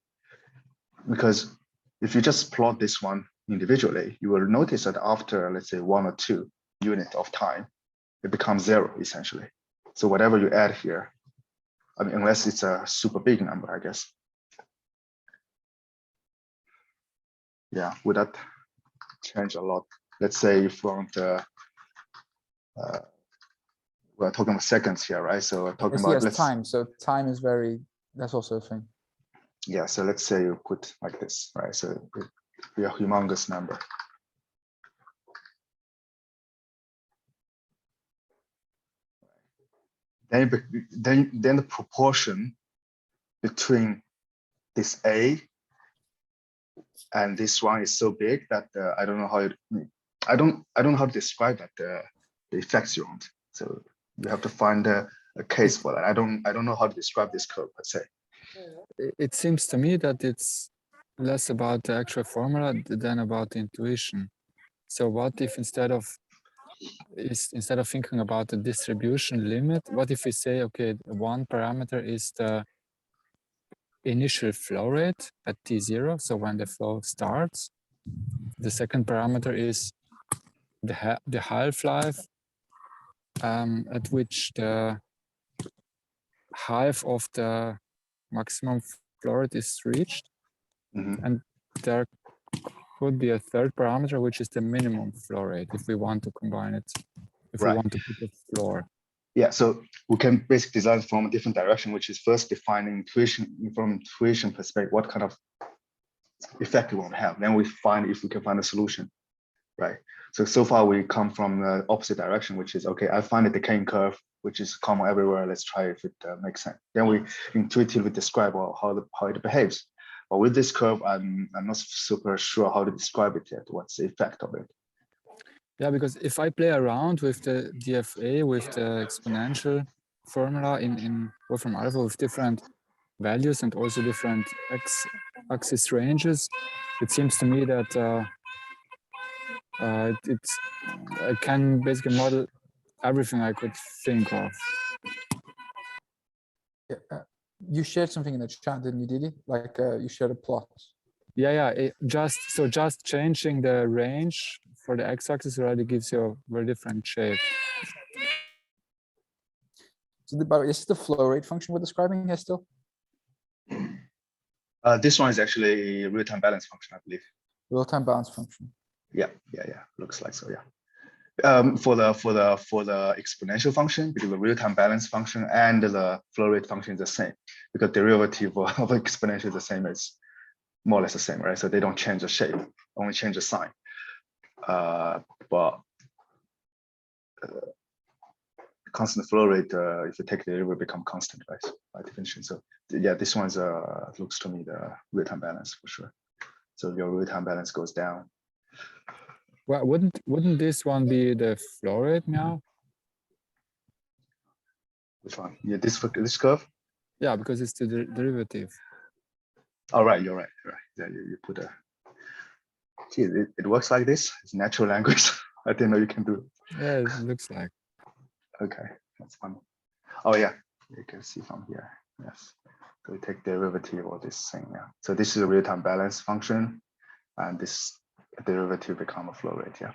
Because if you just plot this one individually, you will notice that after, let's say, 1 or 2 units of time, it becomes 0 essentially. So whatever you add here, I mean, unless it's a super big number, I guess. Yeah, would that change a lot? Let's say if we want we're talking about seconds here, right? So we're talking about time. So time is that's also a thing. Yeah, so let's say you put like this, right? So it would be a humongous number. Then the proportion between this A and this one is so big that I don't know how I don't know how to describe that the effects you want. So you have to find a case for that. I don't know how to describe this curve per se. It seems to me that it's less about the actual formula than about the intuition. So what if instead of thinking about the distribution limit, what if we say, okay, one parameter is the initial flow rate at t0, so when the flow starts. The second parameter is the half-life at which the half of the maximum flow rate is reached. Mm-hmm. And there could be a third parameter, which is the minimum flow rate, if we want to combine it, if we want to put a floor. Yeah, so we can basically design from a different direction, which is first defining intuition, from intuition perspective, what kind of effect we want to have. Then we find if we can find a solution, right? So far we come from the opposite direction, which is, okay, I find a decaying curve, which is common everywhere. Let's try if it makes sense. Then we intuitively describe how it behaves. But with this curve, I'm not super sure how to describe it yet. What's the effect of it? Yeah, because if I play around with the DFA, with the exponential formula in Wolfram Alpha with different values and also different x-axis ranges, it seems to me that I can basically model everything I could think of. You shared something in the chat, didn't you, Didi? Like you shared a plot. Yeah. Just changing the range for the x-axis already gives you a very different shape. So is the flow rate function we're describing here still? This one is actually a real-time balance function, I believe. Real-time balance function. Yeah. Looks like so. Yeah. For the exponential function, because the real-time balance function and the flow rate function is the same, because derivative of exponential is the same as more or less the same, right? So they don't change the shape, only change the sign. But constant flow rate, if you take the derivative, will become constant, right? By definition. So yeah, this one's looks to me the real-time balance for sure. So your real-time balance goes down. Well, wouldn't this one be the flow rate now? Which one? Yeah, this curve. Yeah, because it's the derivative. All right, you're right. You're right. Yeah, you put a. Gee, it works like this. It's natural language. I didn't know you can do it. Yeah, it looks like. Okay, that's funny. Oh yeah, you can see from here. Yes. So we take derivative of this thing. Yeah. So this is a real-time balance function, and this derivative become a flow rate. Yeah.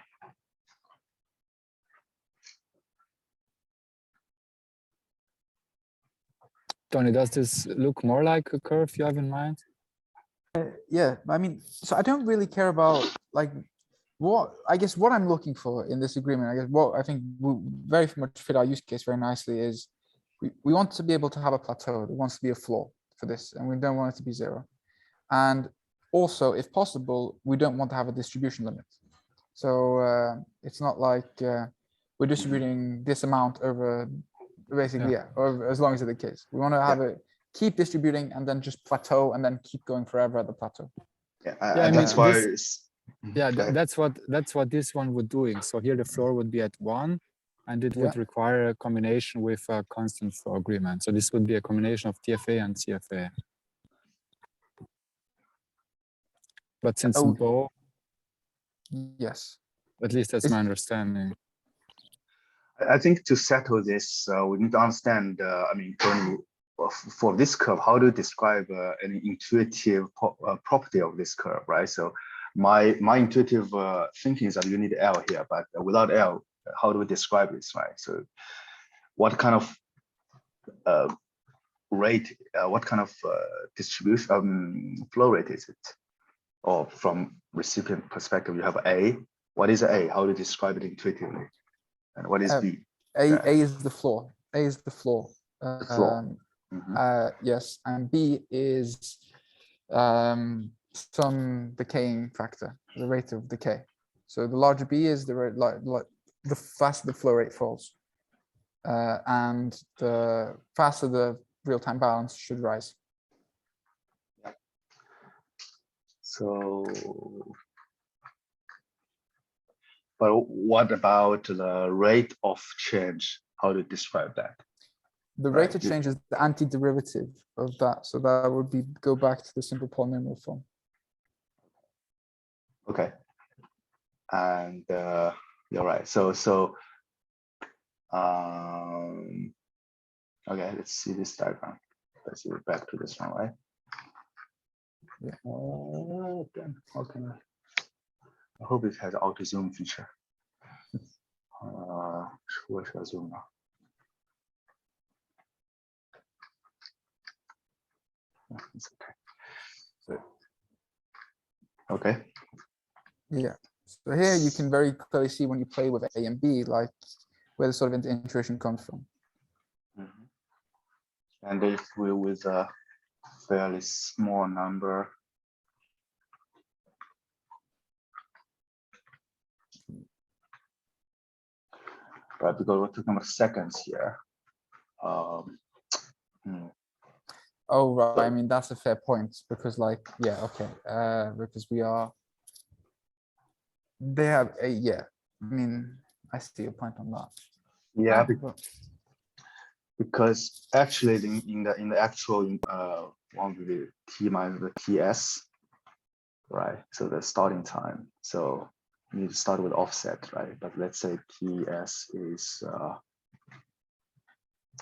Tony, does this look more like a curve you have in mind? Yeah, I mean, so I don't really care about like what I guess what I'm looking for in this agreement. I guess what I think will very much fit our use case very nicely is we want to be able to have a plateau. There wants to be a floor for this, and we don't want it to be zero. And also, if possible, we don't want to have a distribution limit. So it's not like we're distributing this amount over basically, yeah, or as long as it's the case. We want to have it keep distributing and then just plateau and then keep going forever at the plateau. Yeah, I mean, that's why. Yeah, Go ahead. that's what this one would doing. So here the floor would be at 1, and it would require a combination with a constant flow agreement. So this would be a combination of TFA and CFA. But since both, yes, at least that's my understanding. I think to settle this, we need to understand. I mean, for this curve, how to describe an intuitive property of this curve, right? So my intuitive thinking is that you need L here, but without L, how do we describe this, right? So what kind of rate, what kind of distribution flow rate is it? Or from recipient perspective, you have A. What is A? How do you describe it intuitively? And what is B? A is the floor. A is the floor. The floor. Yes, and B is some decaying factor, the rate of decay. So the larger B is the rate, like the faster the flow rate falls, and the faster the real-time balance should rise. So, but what about the rate of change? How to describe that? The rate of change is the antiderivative of that. So that would be go back to the simple polynomial form. Okay. And you're right. So okay, let's see this diagram. Let's go back to this one, right? Yeah. Okay. I hope it has auto zoom feature. Where should I zoom now? It's okay. So, okay. Yeah. So here you can very clearly see when you play with A and B, like where the sort of intuition comes from. And if we're with a fairly small number, right? Because we're talking about seconds here. Oh, right. I mean, that's a fair point because, like, yeah, okay. Because they have a, yeah. I mean, I see your point on that. Yeah, because actually in the actual one with the T minus the TS, right? So the starting time. So you need to start with offset, right? But let's say TS is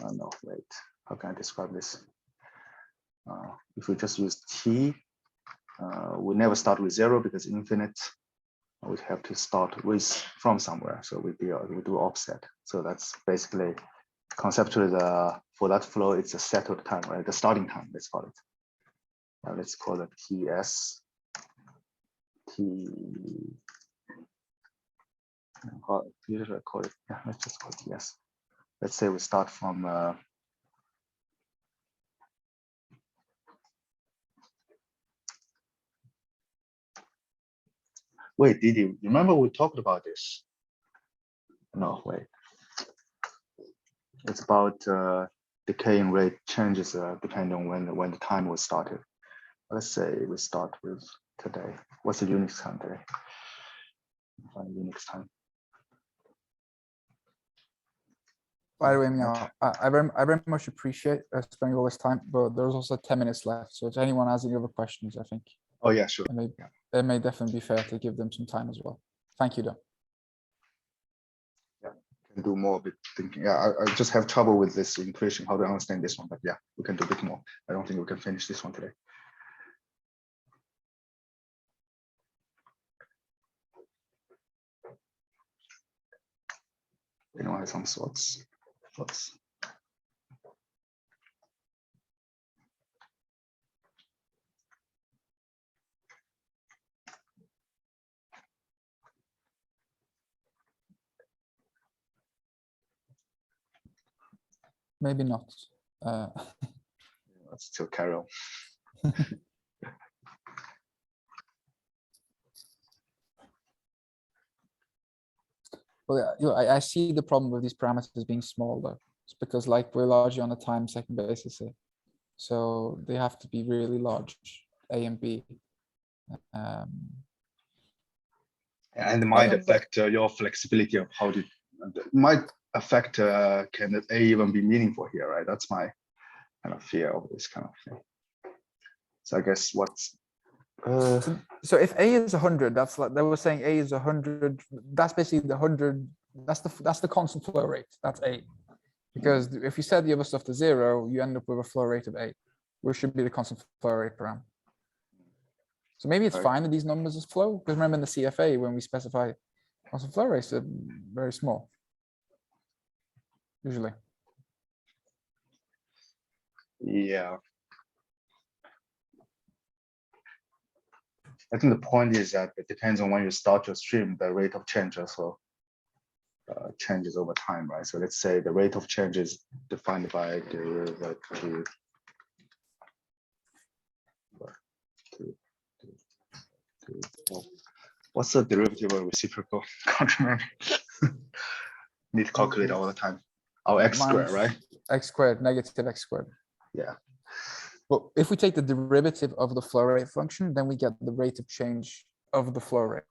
no, wait, how can I describe this? If we just use T, we never start with 0 because infinite. We have to start with from somewhere. So we do offset. So that's basically conceptually for that flow, it's a settled time, right? The starting time, let's call it. Let's call it TS. Usually I call it, yeah, let's just call it TS. Let's say we start from wait, Didi, you remember we talked about this? No, wait. It's about decaying rate changes depending on when the time was started. Let's say we start with today. What's the unit time today? Find you next time. By the way, I very much appreciate spending all this time, but there's also 10 minutes left. So if anyone has any other questions, I think Oh yeah, sure. it may definitely be fair to give them some time as well. Thank you, though. Can do more bit thinking. Yeah, I just have trouble with this equation, how to understand this one, but yeah, we can do a bit more. I don't think we can finish this one today. Anyone have some thoughts? Maybe not. Let's still carry on. Well, yeah, I see the problem with these parameters being small, though. It's because like we're largely on a time second basis here. So they have to be really large, A and B. And it might affect your flexibility of how to, might affect, can A even be meaningful here, right? That's my kind of fear of this kind of thing. So I guess what's, so if A is 100, that's like they were saying A is 100. That's basically the 100. That's the constant flow rate. That's A. Because if you set the other stuff to 0, you end up with a flow rate of 8, which should be the constant flow rate param. So maybe it's fine that these numbers is flow. Because remember in the CFA when we specify constant flow rates are very small. Usually. yeah. I think the point is that it depends on when you start your stream, the rate of change also changes over time, right? So let's say the rate of change is defined by derivative. What's the derivative of reciprocal? Can't remember. Need to calculate all the time. Oh, x squared, right? X squared, negative x squared. Yeah. Well, if we take the derivative of the flow rate function, then we get the rate of change of the flow rate.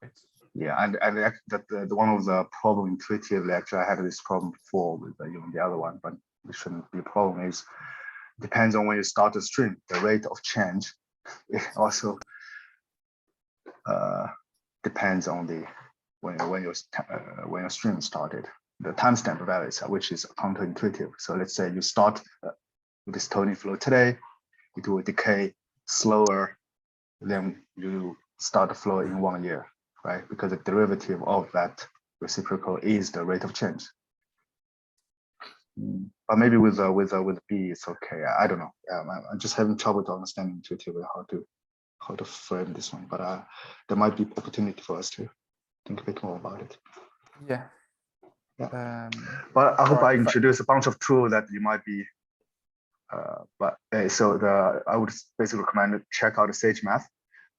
Yeah, and the one of the problem intuitively, actually, I had this problem before with even the other one, but it shouldn't be a problem. Is depends on when you start the stream, the rate of change. It also depends on the when your stream started, the timestamp values, which is counterintuitive. So let's say you start with this toning flow today, you do a decay slower, then you start the flow in 1 year, right? Because the derivative of that reciprocal is the rate of change. But maybe with B, it's okay. I don't know. I'm just having trouble to understand intuitively how to frame this one. But there might be opportunity for us to think a bit more about it. Yeah. But I hope I introduced a bunch of tools that you might be. I would basically recommend to check out the Sage Math.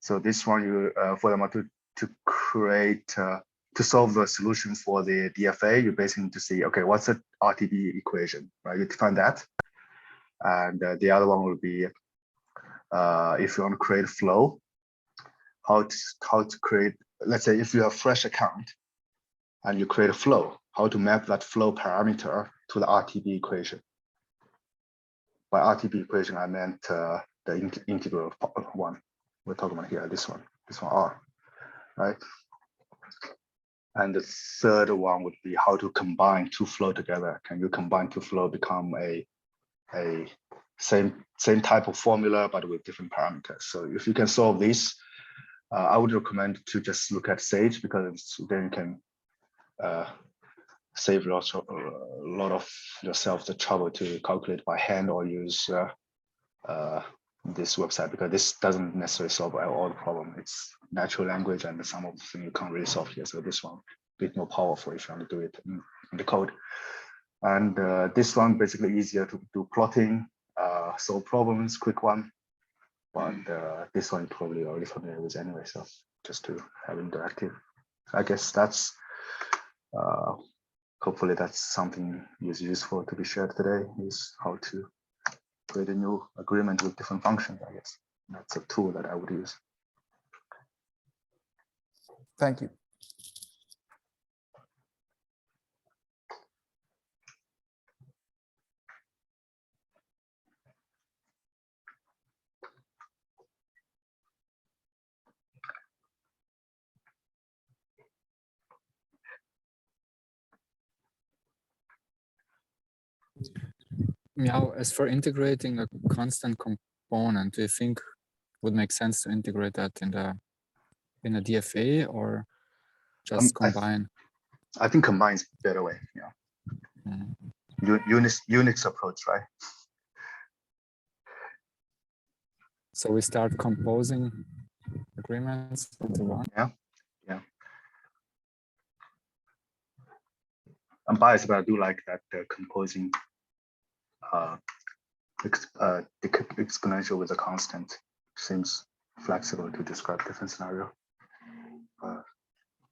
So this one, you for them to create to solve the solution for the DFA, you basically need to see, okay, what's the RTB equation, right? You define that, and the other one will be if you want to create flow, how to create. Let's say if you have fresh account and you create a flow, how to map that flow parameter to the RTB equation. By RTB equation, I meant the integral one. We're talking about here, this one R, right? And the third one would be how to combine two flow together. Can you combine two flow become a same type of formula, but with different parameters? So if you can solve this, I would recommend to just look at Sage, because then you can save a lot of yourself the trouble to calculate by hand or use this website, because this doesn't necessarily solve all the problem. It's natural language, and some of the things you can't really solve here. So this one a bit more powerful if you want to do it in the code. And this one basically easier to do plotting, solve problems, quick one. But this one probably already familiar with anyway. So just to have interactive. I guess that's hopefully that's something is useful to be shared today, is how to create a new agreement with different functions. I guess that's a tool that I would use. Thank you. Meow, as for integrating a constant component, do you think would make sense to integrate that in a DFA or just combine? I think combines better way. Yeah. Mm. Unix approach, right? So we start composing agreements into one. Yeah. I'm biased, but I do like that composing exponential with a constant seems flexible to describe different scenario.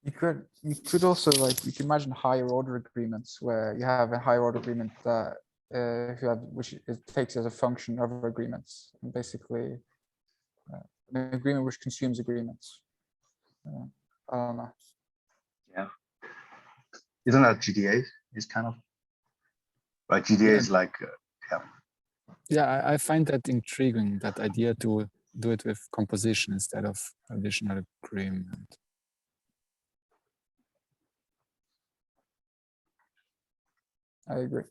You could also you can imagine higher order agreements where you have a higher order agreement that if you have which it takes as a function of agreements, and basically an agreement which consumes agreements. I don't know. Yeah. Isn't that GDA is kind of right? GDA is like Yeah, I find that intriguing, that idea to do it with composition instead of additional agreement. I agree.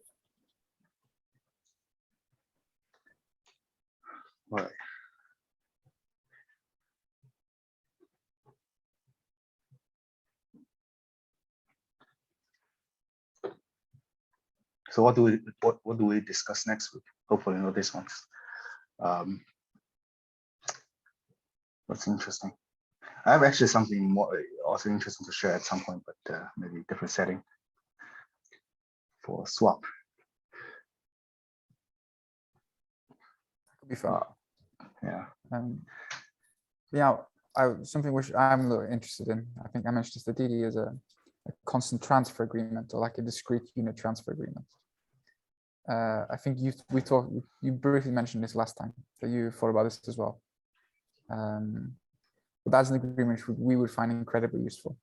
all right. So what do we discuss next week? Hopefully not this one. What's interesting? I have actually something more also interesting to share at some point, but maybe different setting for swap. Could be fun. Yeah. Yeah, something which I'm a little interested in. I think I mentioned this to Didi is a constant transfer agreement or like a discrete unit transfer agreement. I think you briefly mentioned this last time that you thought about this as well. But that's an agreement we would find incredibly useful.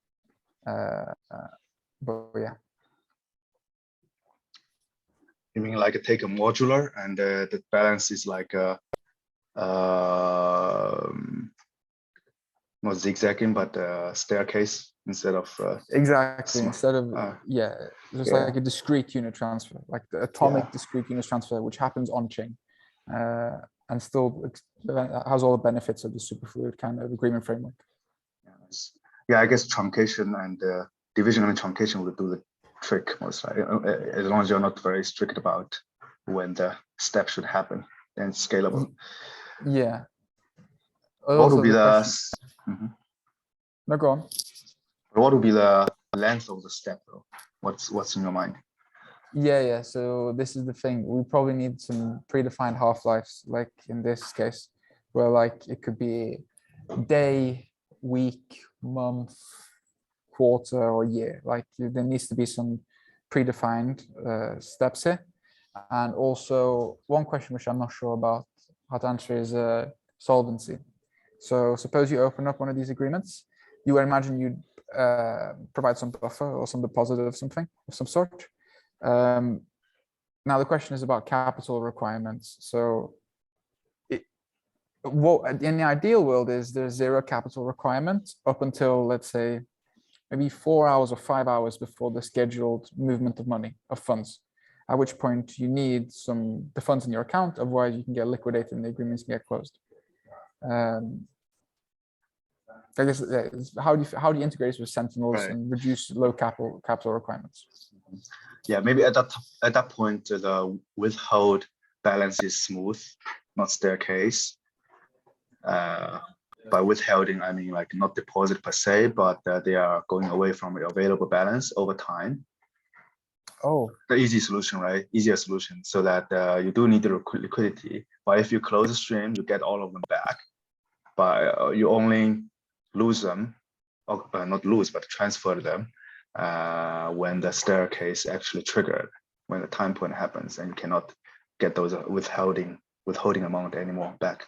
But yeah. You mean like take a modular and the balance is like not zigzagging, but staircase instead of exactly instead of just yeah. like a discrete unit transfer, like the atomic discrete unit transfer, which happens on chain and still has all the benefits of the superfluid kind of agreement framework. Yeah, I guess truncation and division and truncation would do the trick most likely, as long as you're not very strict about when the step should happen and scalable. Yeah. What would be the no, go on. What would be the length of the step though? What's in your mind? Yeah. So this is the thing. We probably need some predefined half-lives, like in this case, where like it could be day, week, month, quarter, or year. Like there needs to be some predefined steps here. And also one question which I'm not sure about how to answer is solvency. So suppose you open up one of these agreements, you would imagine you'd provide some buffer or some deposit of something of some sort. Now the question is about capital requirements. So what in the ideal world is there's zero capital requirement up until, let's say, maybe 4 hours or 5 hours before the scheduled movement of money, of funds, at which point you need the funds in your account, otherwise you can get liquidated and the agreements can get closed. I guess how do you integrate this with Sentinels and reduce low capital requirements? Yeah, maybe at that point the withhold balance is smooth, not staircase. By withholding, I mean like not deposit per se, but they are going away from the available balance over time. Oh, the easy solution, right? Easier solution, so that you do need the liquidity. But if you close the stream, you get all of them back. But you only lose them, or not lose, but transfer them when the staircase actually triggered, when the time point happens, and you cannot get those withholding amount anymore back,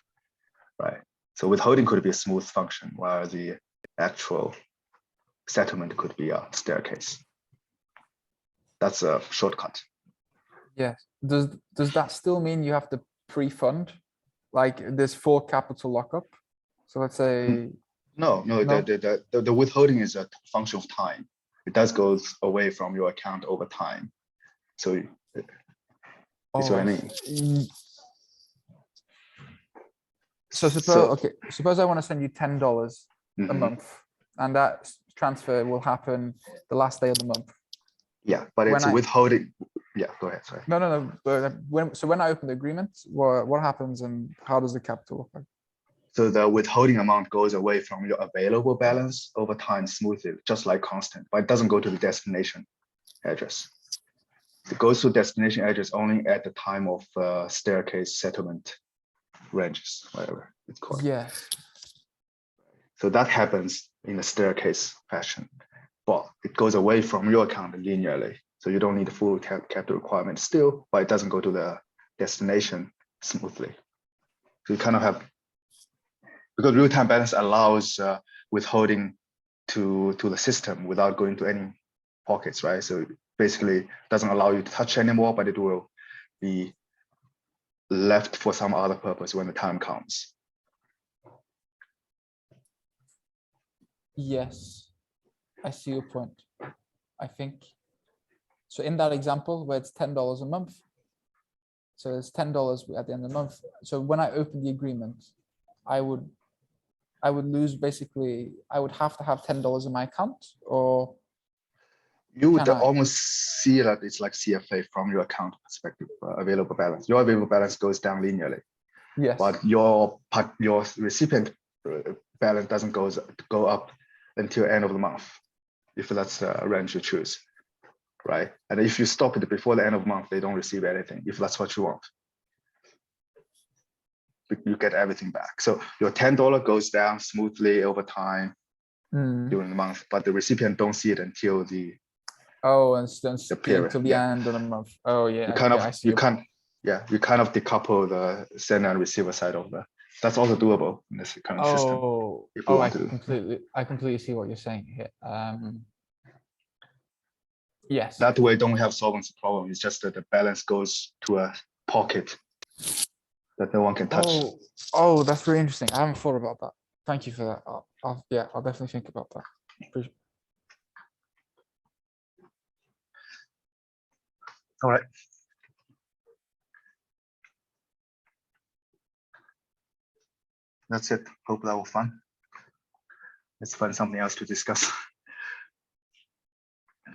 right? So withholding could be a smooth function, while the actual settlement could be a staircase. That's a shortcut. Yes. Does that still mean you have to pre-fund, like this full capital lockup? So let's say no. The withholding is a function of time. It does go away from your account over time. So You see what I mean? So suppose I want to send you $10 a Mhm. month, and that transfer will happen the last day of the month. Yeah, but When it's I- withholding. Yeah, go ahead. Sorry. No. But when I open the agreement, what happens and how does the capital look like? So the withholding amount goes away from your available balance over time smoothly, just like constant, but it doesn't go to the destination address. It goes to destination address only at the time of staircase settlement ranges, whatever it's called. Yes. So that happens in a staircase fashion, but it goes away from your account linearly. So you don't need the full capital requirement still, but it doesn't go to the destination smoothly. So you kind of have, because real-time balance allows withholding to the system without going to any pockets, right? So basically doesn't allow you to touch anymore, but it will be left for some other purpose when the time comes. Yes, I see your point. I think so. In that example where it's $10 a month, so it's $10 at the end of the month. So when I open the agreement, I would lose basically. I would have to have $10 in my account, or You would Can I- almost see that it's like CFA from your account perspective, available balance. Your available balance goes down linearly, yes, but your recipient balance doesn't go up until end of the month, if that's the range you choose, right? And if you stop it before the end of the month, they don't receive anything, if that's what you want. You get everything back. So your $10 goes down smoothly over time during the month, but the recipient don't see it until the and period, until the yeah. end of the month. Oh yeah, you kind okay, I of see you your can't you kind of decouple the sender and receiver side of the. That's also doable in this current system. If you want to. I completely see what you're saying here. Yes. That way, don't have solvency problem. It's just that the balance goes to a pocket that no one can touch. Oh, that's really interesting. I haven't thought about that. Thank you for that. I'll definitely think about that. All right. That's it. Hope that was fun. Let's find something else to discuss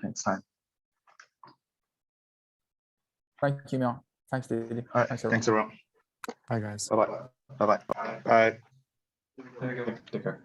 next time. Thank you, Mia. Thanks, Didi. All right. Thanks, everyone. Bye, guys. Bye-bye. Bye-bye. Bye. Take care.